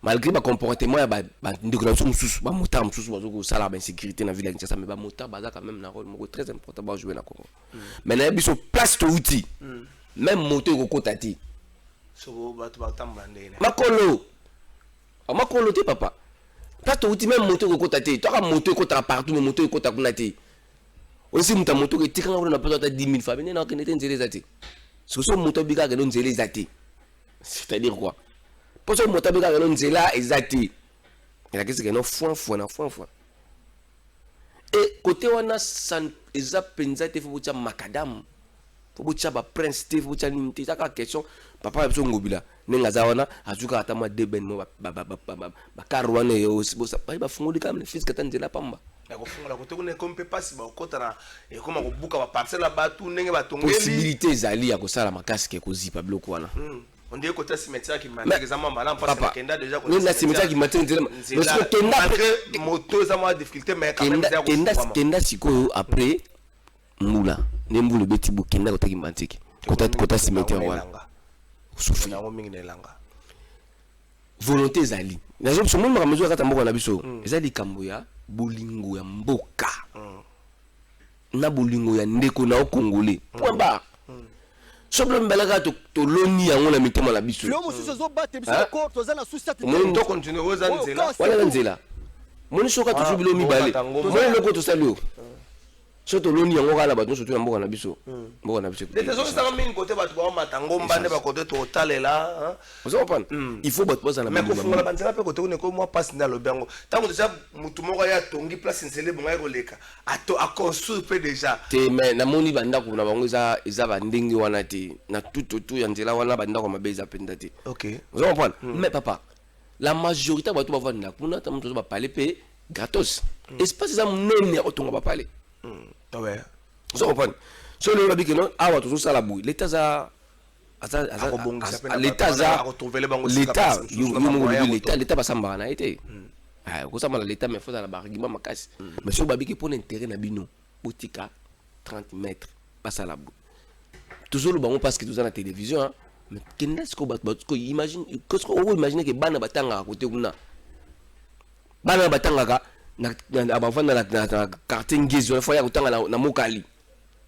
Malgré le comportement ya ba ndikola mususu ba mota mususu bazoko sala ba insécurité na ville ya Kinshasa mais ba mota baza quand même na rôle moko très important ba jouer na Congo. Mais na biso place to outil. Même moto ko kotati. So bato ba tamba ndene. Makolo te papa. Place to outil même moto ko kotati. Toi moto ko ta partout mais moto ko ta kunati. Aussi muta moto ko tika na pas 10 000 fois mais na kenete nzele zati. So moto bika ke nzele zati. C'est-à-dire quoi? Pour ce moto bika ke nzela ezati. Il a qu'est-ce que non foin. Et côté wana san eza penza te faut botia macadam. Faut botia ba prince te faut botia nimte ça ka question papa biso ngobila nenga za wana azuka atama deben mo ba karwana yo sibosa ba fungoli kam fils ka tanzela pamba. Ya kofungola côté ko ne kompe pas ba kota na e koma ko buka ba parcelle ba tout ndenge ba tongeli. Possibilité ezali ya ko sala makasi ke ko zipa biloko wana. On dit côté cimetière qui m'a exactement malin parce que kenda déjà ko na cimetière qui m'a tendu parce que kenda moto za ma difficulté mais quand même kenda siko après mula nembulu beti bu kenda ko Kimbantseke kota cimetière wana soufi na mingi na langa volonté ezali na zo somo ma mesure kata mboka na biso ezali kambo ya bolingo ya mboka na bolingo ya ndeko na Congolais point barre. soble mbelaka to loni yango na mitema na biso Flo mosusu zo battre biso na corps toza na souci ati on doit continuer aux anzela wala nzela moni soka to subilo mibale moni loko to salio so to loni yango kala bato surtout na mboka na biso les gens ça mine côté bato ba matango mbande ba côté to talela vous comprenez il faut bato bazana mais ko fungola banzela pe côté ko ne ko moi passe na lobango tango déjà mutu moko ya tongi place nzele bonga ko leka ato a construire pe déjà te mais na moni bandako na bango eza bandingi wana te na tout ya nzela wana bandako mabeza penda te OK vous comprenez mais papa la majorité bato bavanda kuna tamuto ba parler pe gratos espace za munene ya otonga ba parler ouais vous comprenez so le babi que non awa to ça la bouille l'état za l'état basamba na été ko sama l'état mais faut la barigima makasi mais so babi que pour l'intérêt na bino botika 30 mètres passa la bouille toujours le bango parce que tout ça na télévision mais qu'est-ce que imagine qu'est-ce qu'on imagine que bana batanga à côté kuna bana batanga na abavanda na quartier ngezo fois ya kutanga na mokali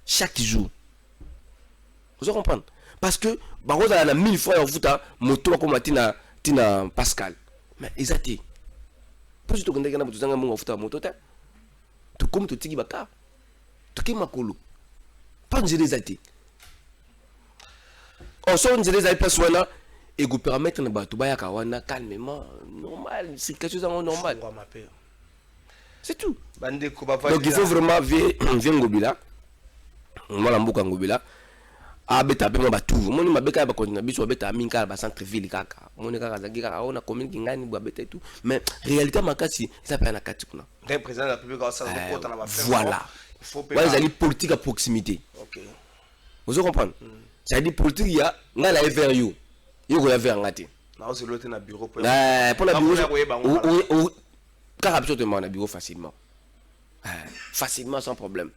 chaque jour vous comprenez parce que baroza na 1000 fois en futa moto ko matina tina Pascal mais ezati pour tout kende kana butuzanga mungo futa moto ta to comme to tiki baka to ki makolo pas nzele ezati on sort nzele ezati place wana et go permettre na bato baya ka wana calmement normal c'est quelque chose de normal. C'est tout. Donc il faut vraiment viens ngobila. Moi mboka ngobila. Abeta pe ma tout. Moni mabeka ba continue biso abeta minka ba centre ville kaka. Moni kaka zagira ona commune kingani bu abeta tout. Mais réalité makasi ça peut na kati kuna. Le président de la République ça na ba faire. Voilà. Il faut pas les politique à proximité. OK. Vous comprenez? Ça dit politique il y a ngala vers you. Yo ko ya vers ngati. Na ose lote na bureau pour la bureau. Car absolument on a bureau facilement. Facilement sans problème.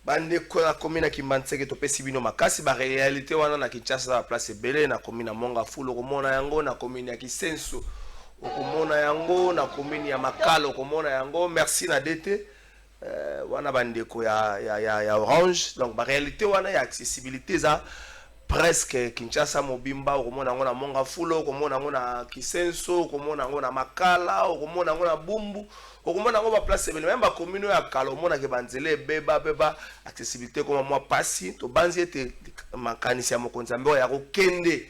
Bande ko na commune ki Mantseke to pesi bino makasi ba réalité wana na Kinshasa la place belé na commune Monga Fulo ko mona yango na commune ya Kisenso ko mona yango na commune ya Makalo ko mona yango merci na DT wana bande ko ya Orange donc ba réalité wana ya accessibilité za presque Kinshasa mobimba okomona ngo na Monga Fulo okomona ngo na Kisenso okomona ngo na Makala okomona ngo na Bumbu okomona ngo ba place bele même ba commune ya Kalomona ke banzele beba accessibilité comme moi passi to banzi ete makanisi ya mokonzi ambe ya kokende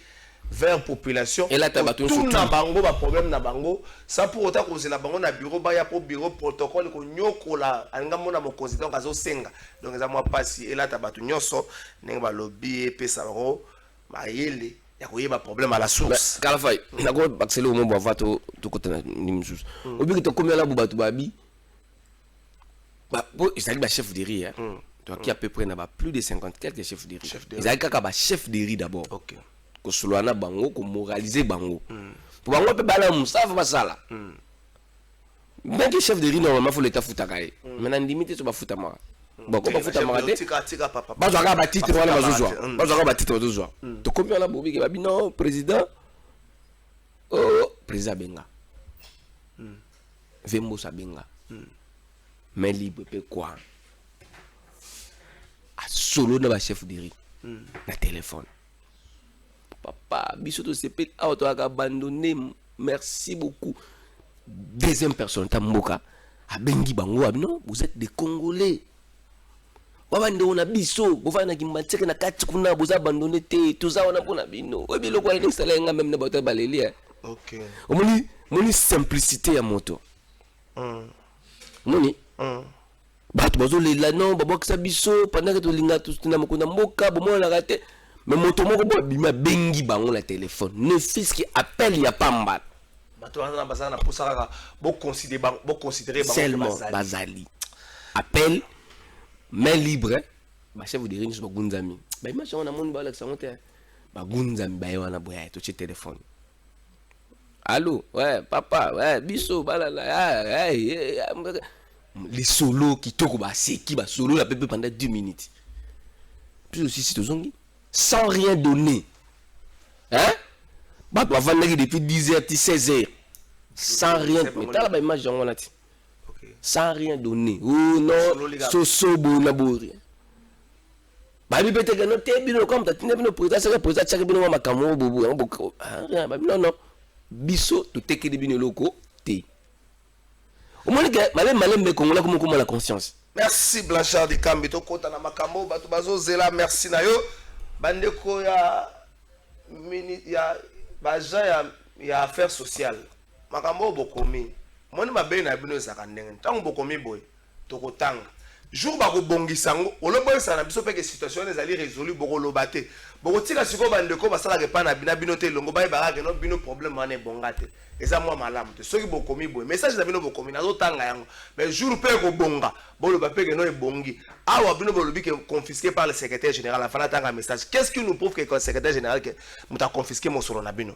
vers population et là tabatu tout na bango ba problème na bango ça pour autant que la bango na bureau ba ya pour bureau protocole ko nyokola anga mona mokonzi donc azo senga donc za moi passi et là tabatu nyoso nenga ba lobby et pesa bango mayele ya koyeba problème à la source kala fay na go accélérer au moment ba vato to kota ni msusu obi to combien la bubatu babi ba il s'agit ba chef de riz hein donc qui à peu près na ba plus de 50 quelques chefs de riz il s'agit ka ba chef de riz d'abord. OK. Ko sulwana bango ko moraliser bango pour bango pe bala musafa basala même que chef de riz normalement faut l'état futa kale maintenant limite to ba futa ma bon ko ba futa ma te ba zo ka ba titre wala ba zo to combien la bobi ke ba bino président oh président benga vembo sa benga mais libre pe quoi a solo na ba chef de riz na téléphone. Papa, biso se peut auto abandonné. Merci beaucoup. Deuxième personne, Tamboka, a bengi bango, non, vous êtes des Congolais. Wabande on a biso, vous na kimbatseke na kati kuna vous abandonné te, tout ça on a pona bino. Oui, bilo kwa installer nga même na bota baleli. OK. Moni simplicité ya moto. Moni. Bato bazo lela non, babokisa biso pendant que to linga tout na mokona mboka, bomo na raté. Mais moto moko bo bima bengi bango la téléphone ne fils qui appelle ya pamba bato wana bazana pour ça bo considérer bango seulement bazali appel main libre ba chef de riche ba gunzami ba image on a mon ba la santé ba gunzami ba wana boya to ci téléphone allô ouais papa ouais biso balala les solos qui toko ba seki ba solo la pepe pendant 2 minutes puis aussi si tozongi sans rien donner. Hein? Bah, tu vas vendre depuis 10h, 16h. Sans rien. Mais tu as la image, sans rien donner. Oh non, so bon, Babi peut-être que non, t'es bien comme t'as tenu bien président, c'est que président chaque bien ma makambo bobo, non non, biso tout est que des bien locaux, t'es. Au moins que malem mais Congolais comment la conscience. Merci Blanchard de Kambi to kota na makambo bato bazo zela merci na yo bandeko ya baja ya affaires sociales makambo bokomi moni mabe na bino ezaka ndenge ntango bokomi boye tokotanga jour bakobongisa ngo olobongisa na biso peke situation ezali résolu bokoloba te bokotika siko bandeko basalaka pa na bino te longo bayebaka ke no bino problème wana ebonga te eza mwa malamu te soki bokomi boye message na bino bokomi nazotanga yango mais jour mpe ekobonga boloba peke no ebongi awa bino bolobi ke confisqué par le secrétaire général afana tanga message qu'est-ce qui nous prouve que le secrétaire général que muta confisqué mosolo na bino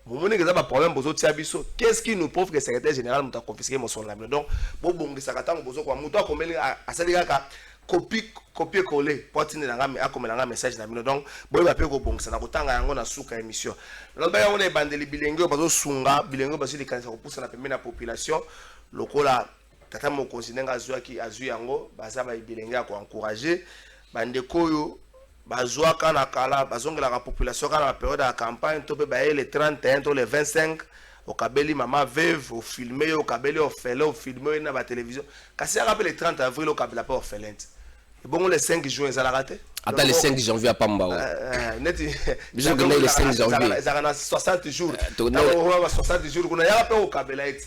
vous montrez que ça va problème bozo tiabiso qu'est-ce qui nous prouve que le secrétaire général muta confisqué mosolo na bino donc bobongisa katango bozo kwa muto akomeli asalika ka copier coller potine na ngame akomelanga message na bino donc boye ba pe ko bongisa na kotanga yango na suka émission loba yango na bandeli bilenge bazo sunga bilenge bazo likanisa ko poussa na pembe na population lokola tata mo konsinenga azwaki azu yango baza ba bilenge ko encourager bandeko yo bazwaka na kala bazongela ka population kana na période de campagne to pe ba le 31 to le 25 au kabeli mama veuve au filmer au kabeli au fele au filmer na ba télévision kasi ya rappelle le 30 avril au kabela pas au felente et bon le 5 juin ça l'a raté attends le 5 janvier à Pamba neti bisous que le 5 janvier ça a 60 jours 60 jours kuna ya pas au kabela eti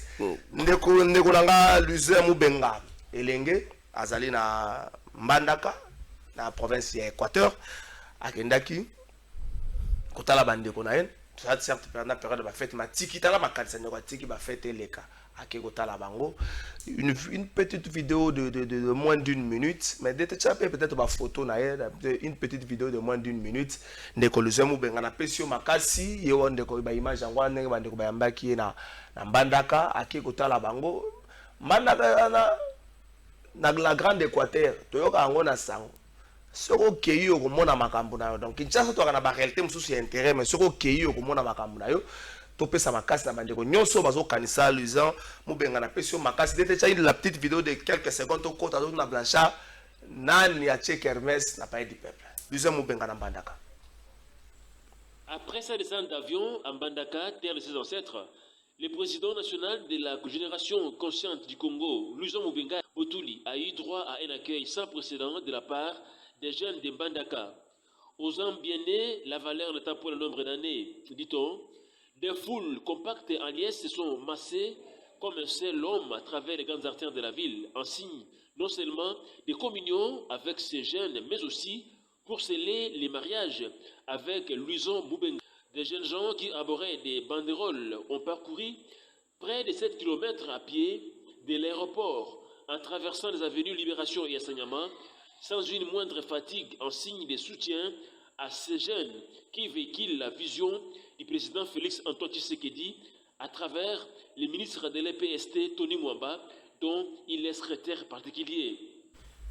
ndeko nanga Luze Mubenga elenge azali na Mbandaka na province ya Équateur akendaki kotala bandeko na yen ça certes pendant la période de la fête ma tiki tala makanisa ne tiki ba fête leka akeko tala bango une petite vidéo de moins d'une minute mais dès peut-être ba photo na yen une petite vidéo de moins d'une minute ndeko Luze Mubenga na pesio makasi yo ndeko ba image yango ndenge bandeko ba yambaki na Mbandaka akeko tala bango Mbandaka na la grande Équateur toyoka yango na sango soko keyi yo komona makambo na yo donc Kinshasa to kana ba réalité mususu ya intérêt mais soko keyi yo komona makambo na yo to pesa makasi na bandeko nyonso bazo kanisa Luze Mubenga na pesio makasi dete cha la petite vidéo de quelques secondes to kota do na Blanchard nani ya Cheikh Hermès na pays du peuple Luze Mubenga na Mbandaka. Après sa descente d'avion à Mbandaka, terre de ses ancêtres, le président national de la génération consciente du Congo, Luze Mubenga Botuli, a eu droit à un accueil sans précédent de la part des jeunes de Mbandaka. Osant bien nés, la valeur n'étant pas le nombre d'années, dit-on, des foules compactes en liesse se sont massées comme un seul homme à travers les grandes artères de la ville, en signe non seulement de communion avec ces jeunes, mais aussi pour sceller les mariages avec Luze Mubenga. Des jeunes gens qui arboraient des banderoles ont parcouru près de 7 km à pied de l'aéroport en traversant les avenues Libération et Assagnama sans une moindre fatigue en signe de soutien à ces jeunes qui véhiculent la vision du président Félix Antoine Tshisekedi à travers le ministre de l'EPST Tony Mwamba dont il est secrétaire particulier.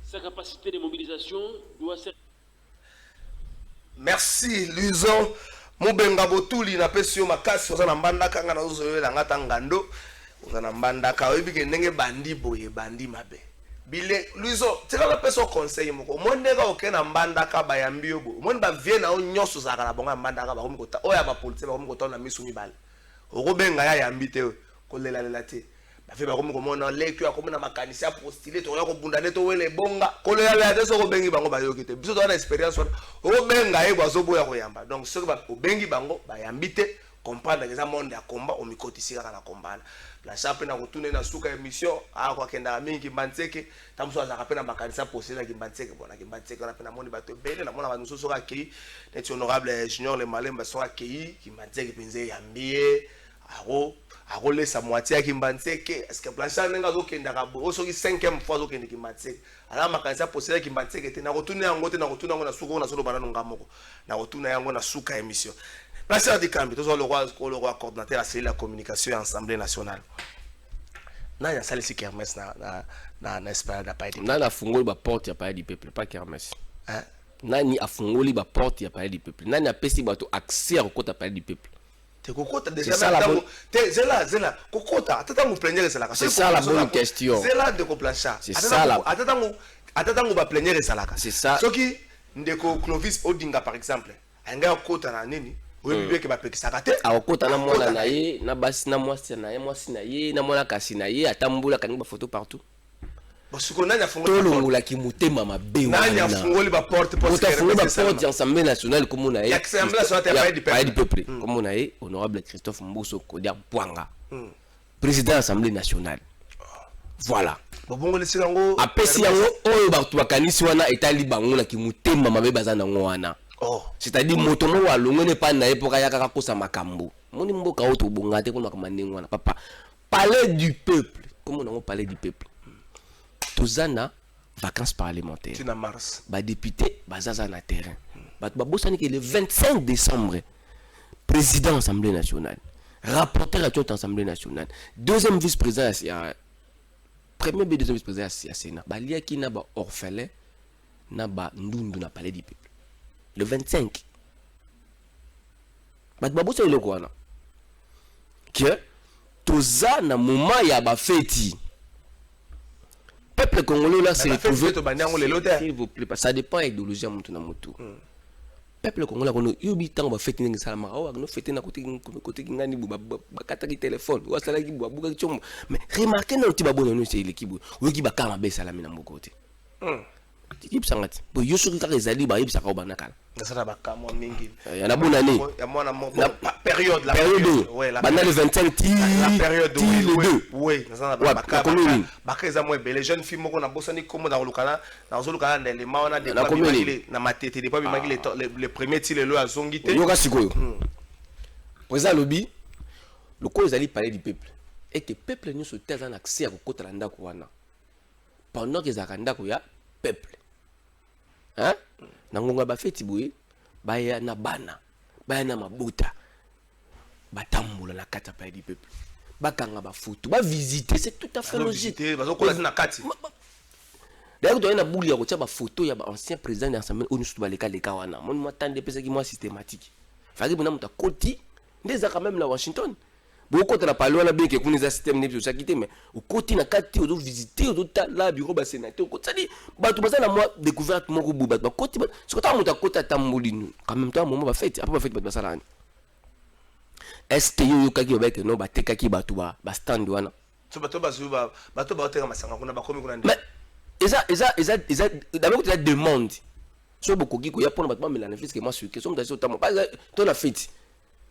Sa capacité de mobilisation doit ser... Merci Luze Mubenga Botuli na pesio makasi oza na Mbandaka nga nazozolela ngata ngando oza na Mbandaka oyebike ndenge bandi boye bandi mabe bile Luze tika na peso conseil moko mondeka okena Mbandaka bayambi yo bo monde ba vie na onyoso zaka na bonga Mbandaka ba komi kota oya ba police ba komi kota na misu mibale okobenga ya yambi te kolela lela te ba fe ba komi komona lekyo akomona makanisi ya postile to ya kobunda ne to wele bonga kolela lela te so kobengi bango ba yoki te biso to na experience wana okobenga ye bazo boya koyamba donc ce que ba obengi bango ba yambi te comprendre que ça monde ya combat o mikotisi kaka na combat la chape na kotuna na suka émission a kwa kenda mingi Mbantseke tamso azaka pena makanisa postile ki Mbantseke bona ki Mbantseke na pena moni bato bele na mona ba nusu soka ki net honorable junior le malemba soka ki Mbantseke penze yambie aro lesa moitié ki Mbantseke est-ce que Blanchard nenga zo kenda ka bo soki 5e fois zo kenda ki Mbantseke ala makanisa postile ki Mbantseke te na kotuna yango te na kotuna yango na suka na solo bana ngamoko na kotuna yango na suka émission. Blanchard de Kambi, le roi coordinateur à la communication à l'Assemblée nationale. Nani a sali si Kermès na espérance da paix. Nani a fungoli ba porte ya paix du peuple, pas Kermès. Hein? Nani a fungoli ba porte ya paix du peuple. Nani a pesi bato accès au côté paix du peuple. Te kokota déjà zela kokota atata mu plénière salaka. C'est ça la bonne question. Zela de ko Blanchard. C'est ça la. Atata mu ba plénière salaka. C'est ça. Soki ndeko Clovis Odinga par exemple anga kota na nini oyebi beke bapekisaka te akota na mwana na ye na basi na mwasi na ye na mwana kasi na ye atambula kangi ba photo partout bosiko nani afungoli tolongola ki motema mabe nani afungoli ba porte Assemblée nationale comme on a ya Assemblée nationale du peuple comme on a honorable Christophe Mbuso Kodia Bwanga président de l'Assemblée nationale voilà bobongoli sikango apesi yango oyo bato bakanisi wana etali bango na ki motema mabe bazana ngwana c'est-à-dire moto mo wa longone pa na epoka ya kaka kosa makambo moni mboka oto bongate ko makamande ngwana papa palais du peuple comme on a parlé du peuple tozana vacances parlementaires tina mars ba député bazaza na terrain bato babosani que le 25 décembre président Assemblée nationale rapporteur à Assemblée nationale deuxième vice-président premier et deuxième vice-président à Sénat balia ki na ba orphelin na ba ndundu na palais du peuple le 25 bato babosani le quoi que toza na moment ya ba fête peuple congolais là s'est retrouvé s'il vous plaît ça dépend de l'idéologie à mon tour peuple congolais on yobi tant ba fête ngi salama no fête na côté ngani ba kataki téléphone ou sala ki ba buka chombo mais remarquez na ti ba bono no c'est l'équipe yoki ba kama be salami na mbokote équipe sangati bo yosuki ka ezali ba yebisa ka ba nakala nasana ba kama mingi ya na bona ni ya mwana la période ouais la le 25 la période le 2 oui nasana ba kama ba keza mo be les jeunes filles moko na bosani comme dans lukana na zolukana na les maona de na matete de pas bimaki les premiers tiles le azongite yoka sikoyo président lobby le ko ezali parler du peuple et que peuple nous se taise en accès à kokota ndako wana pendant que zakanda ko ya peuple hein nangonga ba feti boye baya na bana baya na mabuta batambola na kata pa du peuple bakanga ba photo ba visiter c'est tout à fait logique bazokola na kati d'ailleurs doit na bouli ya ko tia ba photo ya ba ancien président de l'Assemblée onu sutu baleka leka wana mon matande pesa ki moi systématique faki bona muta koti ndeza quand même la Washington beaucoup de la parole bien que nous système n'est plus quitté mais au côté na kati au visiter au la bureau ba sénateur au ça dit ba tout ça na moi découverte mon ko ba côté ce que ta muta kota tambolinu quand même temps moment ba fête après ba fête ba sala est-ce que yo kaki ba que non ba tekaki ba tout ba stand wana so ba to ba zuba ba to ba teka masanga kuna ba komi kuna mais eza d'abord tu la demande so beaucoup qui ko ya pona ba melana fisque moi sur que so mutaso tamo pas to la fête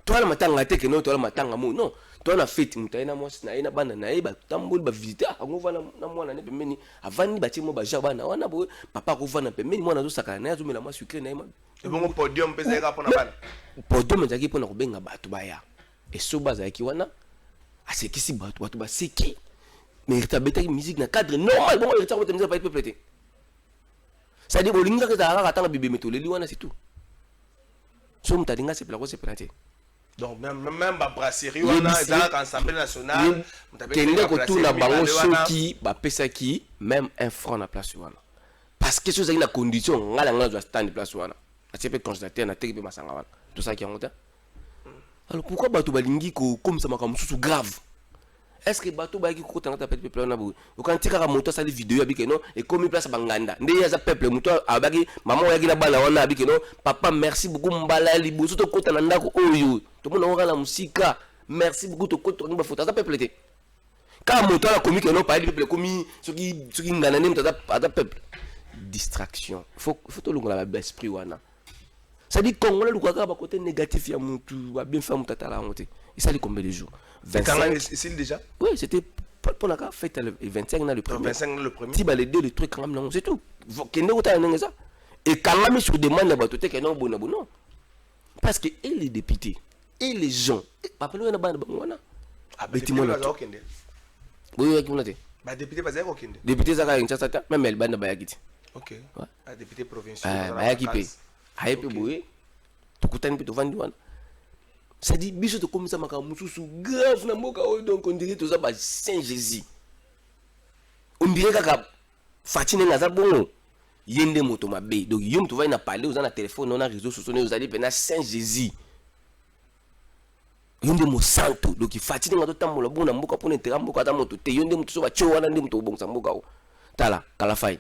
toi la matanga te que non toi la matanga mo non toi la fête mutaina moi na ina bana na eba tamboli ba visiter ngova na mwana ne pembeni avani ba timo ba jabana wana bo papa ko vana pembeni mwana zo sakana na zo mela moi sucré na ema et bon podium pesa ka pona bana podium zaki pona ko benga batu baya et so baza ki wana asekisi batu ba seki mais ta beta musique na cadre normal bon il ta ko temza pa peuple te ça dit bolinga que ça ra tanga bibe metoleli wana c'est tout so mutalinga c'est plako c'est planté donc même ba brasserie wana za l'Assemblée nationale kende ko tuna bango soki ba pesaki même un franc na place wana parce que chose na condition ngala zo stand place wana achepe constater na tekipe masanga wana tout ça qui en alors pourquoi bato balingi ko comme ça makamu susu grave est-ce que bato ba ki ko tanga ta peuple wana bo o kan tika ka moto sa vidéo ya bikeno et comme place banganda nde ya za peuple moto abaki maman ya gila bana wana bikeno papa merci beaucoup mbala liboso to kota na ndako oyo to mona ngala musika merci beaucoup to kota ni ba photo za peuple te ka moto la comique non pas peuple komi soki ngana ne mta za peuple distraction faut to longola ba esprit wana ça dit congolais luka ba côté négatif ya mutu ba bien faire mutata la honte et ça dit combien de jours 25 ici déjà oui c'était pour la fête le 25 na le premier 25 le premier si ba les deux le truc quand même c'est tout kende ota na ça et quand même sur demande la bato te que non bon non parce que et les députés et les gens papa le na bana bangwana abeti mona okende boyo yakuna te ba député bazaka okende député zaka Kinshasa ta même el bana bayakiti OK a député provincial bayakipe hayepe boye tukutani pe to vandi wana ça dit biso to komisa makamu susu grave na mboka oyo donc on dirait toza ba Saint Jésus on dirait kaka fatine ngaza bongo yende moto mabe donc yom to va na parler aux na téléphone on a réseaux sociaux aux allez pena Saint Jésus yende mo santo donc fatine ngato tamola bona mboka pona intera mboka ta moto te yende moto so ba cho wana ndi moto bonga mboka o tala kala fai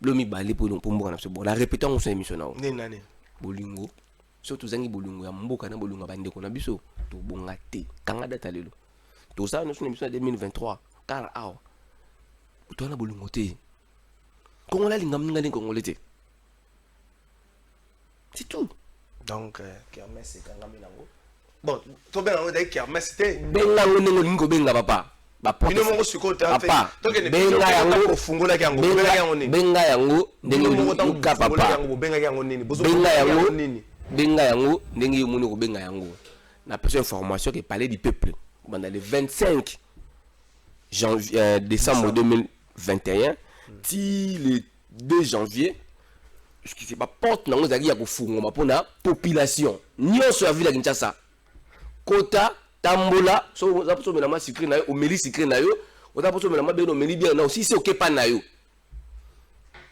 Lomi balé pour mboka na biso. Bon, la répétons sur émission na. Nani. Bolingo. Surtout zangi bolingo ya mboka na bolingo bandeko na biso. To bonga te. Kanga data lelo. To ça nous sur émission 2023. Car awa. To na bolingo te. Congolais lingam ninga ni congolais te. C'est tout. Donc kermesse c'est kangami nango. Bon, to ben on dit kermesse c'était benga ngongo lingo benga papa. Bino mongo siko ta fait. Donc benga yango fungola yango. Benga yango nini? Benga yango ndenge luka papa. Benga yango nini? Benga yango nini? Benga yango ndenge yomoni ko benga yango. Na personne information que parler du peuple. Pendant le 25 décembre 2021 ti le 2 janvier ce qui c'est pas porte nango zaki ya kofungoma pona population nyonso ya ville ya Kinshasa kota tambola so za poso melama secret na yo o meli secret na yo o za poso melama beno meli bien na aussi c'est OK pas na yo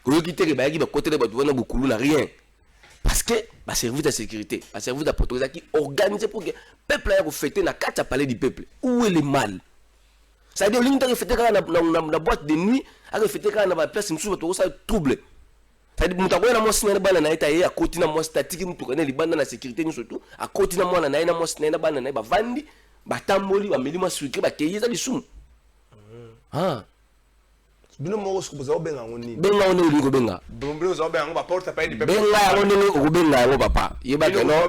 ko kiteke ba yaki ba côté ba tuwana bukulu na rien parce que ba service de sécurité ba service de protection qui organisé pour que peuple ya ko fêter na kata parler du peuple où est le mal ça veut dire l'inter fêter na boîte de nuit a fêter na ba place msuba to ça trouble. C'est-à-dire que na mwasi na bana na ita ye akoti na mwasi tatiki mutu kana libanda na sécurité ni surtout akoti na mwana na mwasi na bana na ba vandi batamboli ba melima sucre ba keyeza lisumu ah bino mo ko boza obenga ngoni benga oni liko benga bino zo benga ba porte pa di peuple benga ngoni ko benga ngo papa yeba que non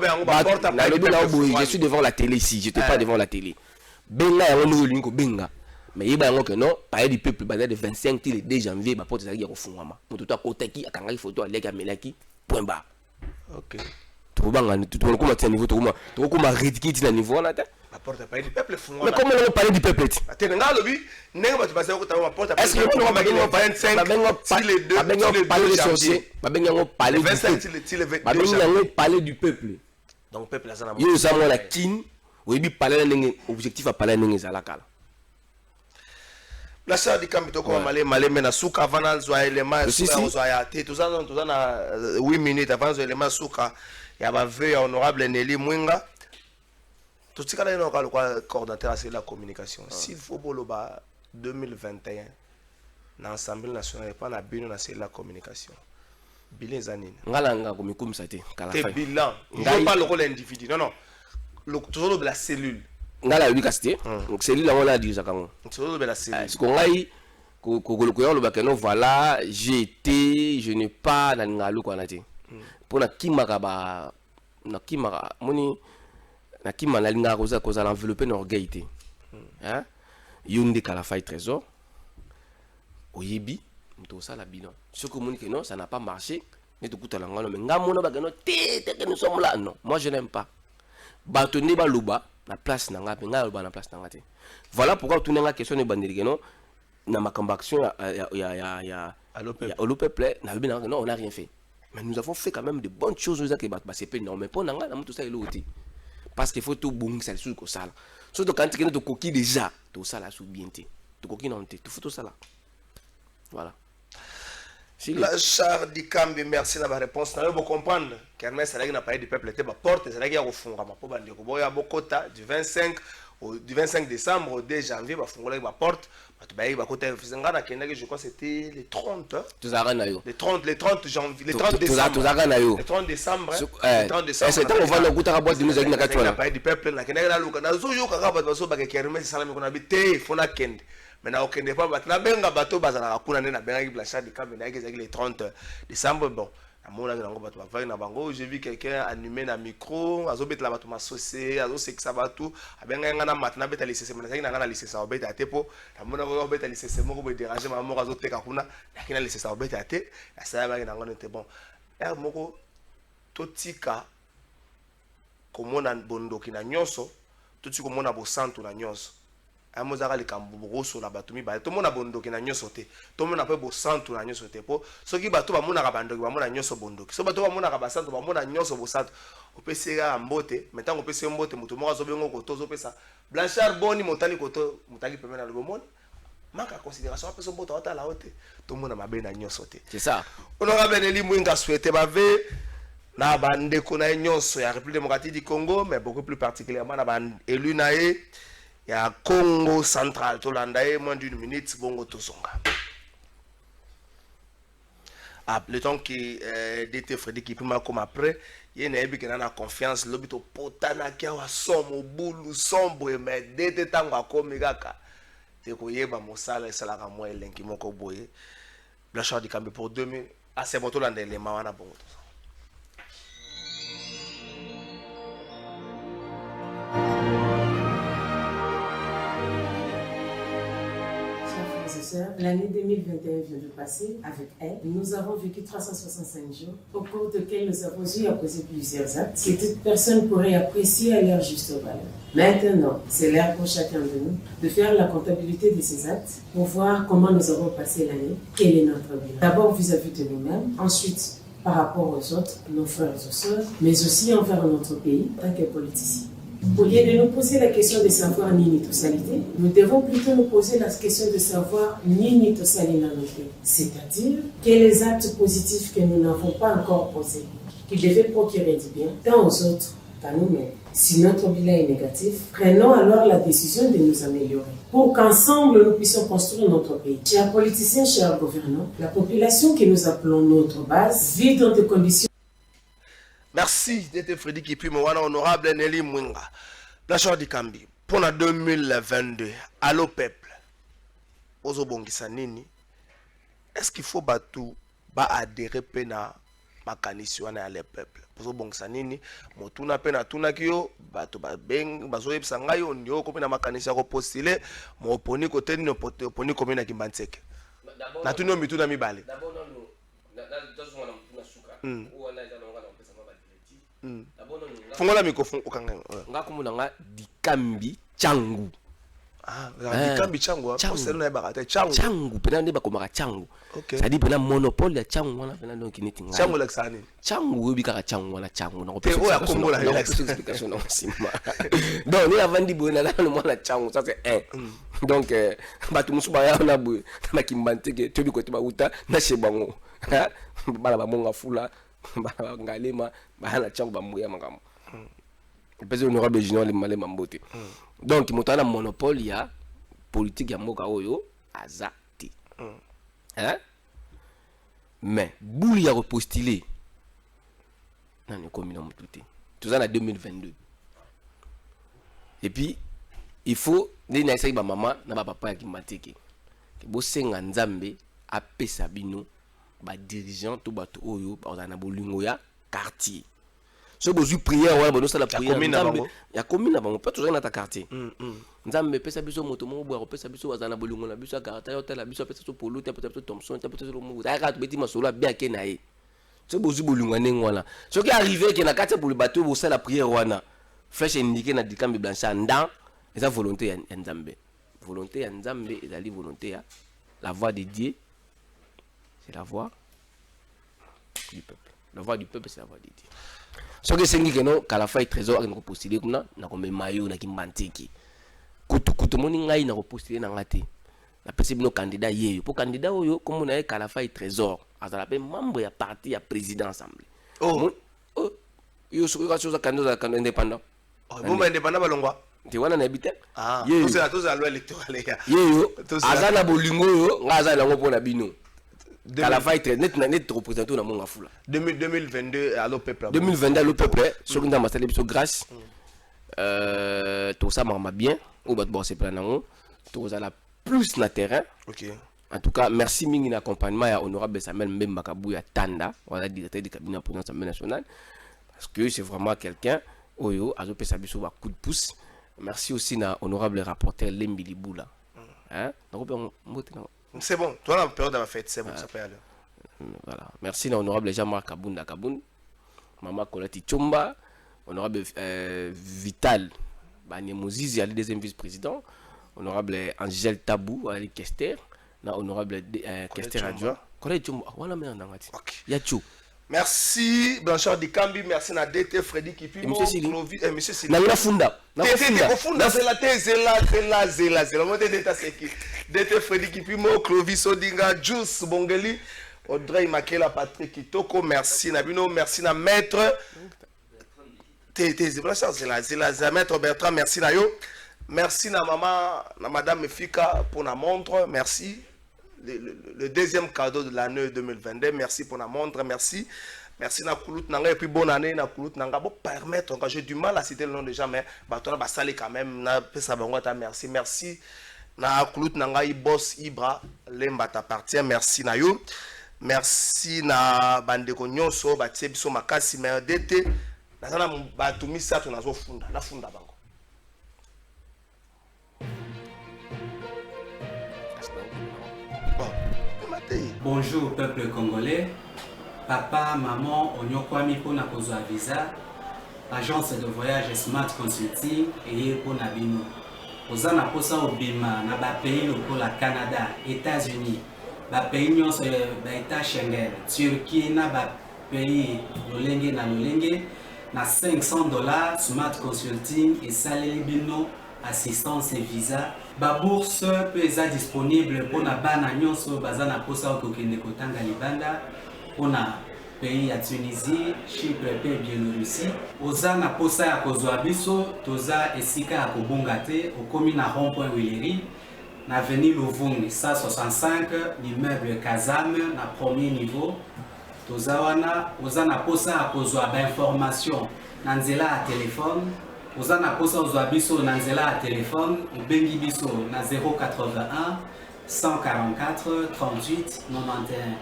na le bila oboyi je suis devant la télé ici j'étais pas devant la télé benga ngoni liko benga mais il y a que non parler du peuple basé de 25 le 2 janvier ba porte zaki ya kofungama mutu to akotaki akanga photo aleka melaki point bas. OK To banga ni to ko tia niveau to ko ma rédiquer na niveau na ta ba porte parler du peuple fungama mais comment on parler du peuple atene nga lobi nenga ba tu passer ko ta ba porte est-ce que on va gagner 25 si les deux parler de sorcier ba benga ngo parler du peuple ba benga ngo parler du peuple donc peuple la sana yo ça moi la kin ou bi parler na objectif à parler na za la kala. La sœur du Kambito comme malé mena souka avant zwa élément zwa ya té tout ça na 8 minutes avant zwa élément souka ya ba veuille honorable Nelly Mwinga tout ce kala ino kwa coordinateur à la communication s'il faut boloba 2021 na Assemblée nationale pas na bino na la communication bilan zanine ngalanga ko mikumisa te kala fa bilan il faut pas le rôle individu non toujours la cellule ngala yuli kasté donc c'est lui là on a dit ça quand toujours la cellule ce qu'on a ko lo bakeno voilà j'ai été je n'ai pas na ngalo ko na te pour na kimaka ba na kimaka moni na kimana linga ko za l'envelopper na orgueil te hein yonde kala fa trésor oyebi mto ça la bilan ce que moni que non ça n'a pas marché mais tout kuta la ngalo mais ngamona bakeno te que nous sommes là non moi je n'aime pas batone ba loba na place na nga penga loba na place na nga te voilà pourquoi tout nga question ne bandelike non na makamba action ya au peuple na bien non on n'a rien fait mais nous avons fait quand même de bonnes choses ça que ba c'est pas non mais pour nga na tout ça il oti parce qu'il faut tout bon ça sur ko sala surtout quand tu es coquille déjà tout ça là sous bien te to coquille non te tout faut tout ça là voilà. La char di Kambi, merci de la réponse. Vous comprendre qu'Hermès n'a pas eu de peuple, était ma porte, c'est là qu'il y a au fond, il y a Bokota du 25 décembre au 2 janvier, il y a porte, je crois que c'était le 30. Le 30 janvier, le 30 décembre. Le 30 décembre. Le 30 décembre. C'est on va le goûter à boire de nous avec la n'a pas eu de peuple, il y a un mais na okende pas batna benga bato bazala kuna na benga blanchard de Kambi na le 30 décembre bon amona ngo bato ba na bango j'ai vu quelqu'un animé na micro azobetla bato masosé azosekisa bato abenga nga na matna beta lisese na nga na lisese obeta tepo amona ngo beta lisese moko be déranger mama azoteka kuna lakini lisese obeta te asa ba nga ngone te bon er moko totika komona bondoki na nyonso toti komona bo santu na nyonso amozaka likambo sur la batumi ba to mona bondoki na nyoso te to mona pe bo santu na nyoso te po soki bato ba mona ka bandoki ba mona nyoso bondoki so bato ba mona ka basantu ba mona nyoso bo santu opeseka mbote metango pese mbote mutu moko zo bengo ko to zo pesa Blanchard boni motali ko to mutaki pemena le bomoni manka considération apeso mbote ota la hote to mona mabe na nyoso te c'est ça honorable Nelly Mwinga souhaité ba ve na bande ko na nyoso ya République démocratique du Congo mais beaucoup plus particulièrement na ban élu na e ya Congo central to landa moins d'une minute bongo to songa le temps que DT Freddy qui peut comme après il y a une équipe qui a confiance l'obito potana qui a sombre boulou sombre mais DT tango comme gaka te ko yeba mosala esala ka mo elenki moko boye Blanchard Dikambi pour 2000 à c'est moto là les mawana bon. L'année 2021 vient de passer. Avec elle, nous avons vécu 365 jours au cours desquels nous avons eu à poser plusieurs actes que toute personne pourrait apprécier à leur juste valeur. Maintenant, c'est l'heure pour chacun de nous de faire la comptabilité de ces actes pour voir comment nous avons passé l'année, quel est notre bilan. D'abord vis-à-vis de nous-mêmes, ensuite par rapport aux autres, nos frères et sœurs, mais aussi envers notre pays en tant que politiciens. Au lieu de nous poser la question de savoir Nini Tousalité, nous devons plutôt nous poser la question de savoir Nini Tousalité, c'est-à-dire quels les actes positifs que nous n'avons pas encore posés, qui devaient procurer du bien, tant aux autres qu'à nous-mêmes. Si notre bilan est négatif, prenons alors la décision de nous améliorer, pour qu'ensemble nous puissions construire notre pays. Chers politiciens, chers gouvernants, la population que nous appelons notre base vit dans des conditions. Merci d'être Freddy qui puis honorable Nelly Mwinga. Blanchard Dikambi pour 2022. Allô peuple. Ozo bongisa nini? Est-ce qu'il faut batou ba adhérer pena makanisi wana ya le peuple? Ozo bongisa nini? Motuna pena tuna kiyo bato ba beng bazo yebisa ngai onyo ko pena makanisi ya ko postuler mo oponi côté ni oponi comme na kimbantseke. Na tuno mituna mibale. D'abord fongola microphone okanga ngakumuna nga Dikambi Changu Dikambi Changu poselo na bakata Changu pena ne bakomaka Changu ça dit pena monopole ya Changu wana pena donc initi nga Changu laksani Changu webika Changu wana Changu na kopesa oya kongola explication na sima donc ni avandi boina na mwana Changu ça c'est un donc batu musuba ya na bu na kimbanteke tobi ko tiba uta na shebango bala ba monga fula bala ngalema bala Changu ba muya makamo le président honorable Junior le malé mambote donc motana monopole ya politique ya mboka oyo azati hein mais bouli ya repostuler nani komi na mututé tout ça en 2022 et puis il faut ni na ba maman na ba papa ya kimateke ke bo senga nzambe apesa bino ba dirigeant to bato oyo ba na bolingo ya quartier. Si vous avez prière, vous avez la prière. Il y a combien de pas toujours dans ta quartier. Nzambe pesa biso moto mo boa pesa biso azana bolungo na biso karata yo tela biso pesa so polo te peut-être Thompson te peut-être le mo. Aka beti masolo bien ke na ye. Si vous avez bolungo neng wana. Ce qui arrivé que na quartier pour le bateau vous la prière wana. Flèche indiqué na Dikambi Blanchard ndan eza volonté ya Nzambe. Volonté ya Nzambe ezali volonté ya la voix de Dieu. C'est la voix du peuple. La voix du peuple c'est la voix de Dieu. Ce que c'est que non, qu'à la fin, trésor a postulé comme ça, na comme maillot, na kimbanteki. Kutu moni ngai na postulé na ngati. La personne no candidat yé. Pour candidat oyo, comme on a qu'à la fin trésor, à la fin membre ya parti ya président assemblée. Oh, yo sur la chose candidat indépendant. Oh, bon indépendant balongwa. Tu vois na habité? Ah, tous à loi électorale ya. Yo, azana bolingo yo, ngazana ngo pona bino. À la fin, net représenté dans mon afula. 2022 à l'eau peuple. 2022 à l'eau peuple. Sur une amassée de grâce. Tout ça m'a bien. Au bas de bord c'est plein d'ango. Tout ça la plus na terrain. Ok. En tout cas, merci mingi d'accompagnement à honorable Samuel Mbemba Kabouya Tanda, voilà directeur du cabinet de la Assemblée nationale, parce que c'est vraiment quelqu'un. Oyo a fait sa biso coup de pouce. Merci aussi na honorable rapporteur Lembi Liboula. Hein? C'est bon, toi la période de la fête, c'est bon, ça peut aller. Voilà. Merci à l'honorable Jean-Marc Kabunda Kaboun, Maman Kolati Chomba, honorable Vital Banemozizi, le deuxième vice-président, honorable Angèle Tabou, Ali Kester, honorable Kester adjoint. Kolati Chomba, voilà, mais on a Yacho. Merci Blanchard Dikambi, merci na DT Freddy qui puis Monsieur Sili. Monsieur Sili. Na funda. Na funda c'est la thèse la montée d'état c'est qui DT Freddy qui puis mo Clovis Odinga, Juice Bongeli, Audrey Makela, Patrick Kitoko, merci Nabino, merci na maître c'est la maître Bertrand, merci na yo. Merci na maman, na madame Fika pour la montre, merci. le deuxième cadeau de l'année 2022. Merci pour la montre, merci. Merci na Koulout Nanga et puis bonne année na Koulout Nanga. Bon, permettre, j'ai du mal à citer le nom des gens, mais on va saluer quand même. Merci, merci. Na Koulout Nanga, boss Ibra, Lemba t'appartient. Merci na yo. Merci na Bandeko Nyonso, Batie Biso Makasi, mais d'été, na Batumi Sato Nazo Funda, na Funda Bango. Bonjour peuple congolais. Papa, maman, onyokwami pona kozwa visa. Agence de voyage Smart Consulting et pona bino. Oza na posa obima na ba pays lokola Canada, États-Unis, ba pays nyonso ba État Schengen, Turquie na ba pays lolenge na $500 Smart Consulting et saleli bino assistance et visa. Ba bourse peut être disponible pour na bana nyonso baza na posa okokende kotanga libanda pour na pays ya Tunisie, Chypre et Biélorussie. Oza na posa ya kozwa biso toza esika ya kobonga te okomi na rond-point Willery na avenue Louvungi 165 l'immeuble Kazam na premier niveau. Toza wana oza na posa ya kozwa ba information na nzela ya téléphone. Oza na posa ozwa biso na nzela ya téléphone obengi biso na 081 144 38 91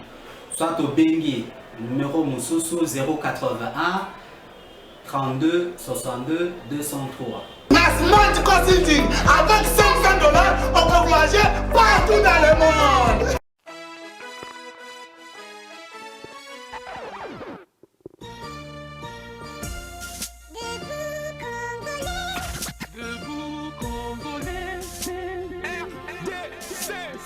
soit obengi numéro mususu 081 32 62 203. Na Smart Consulting, avec $500, on peut voyager partout dans le monde.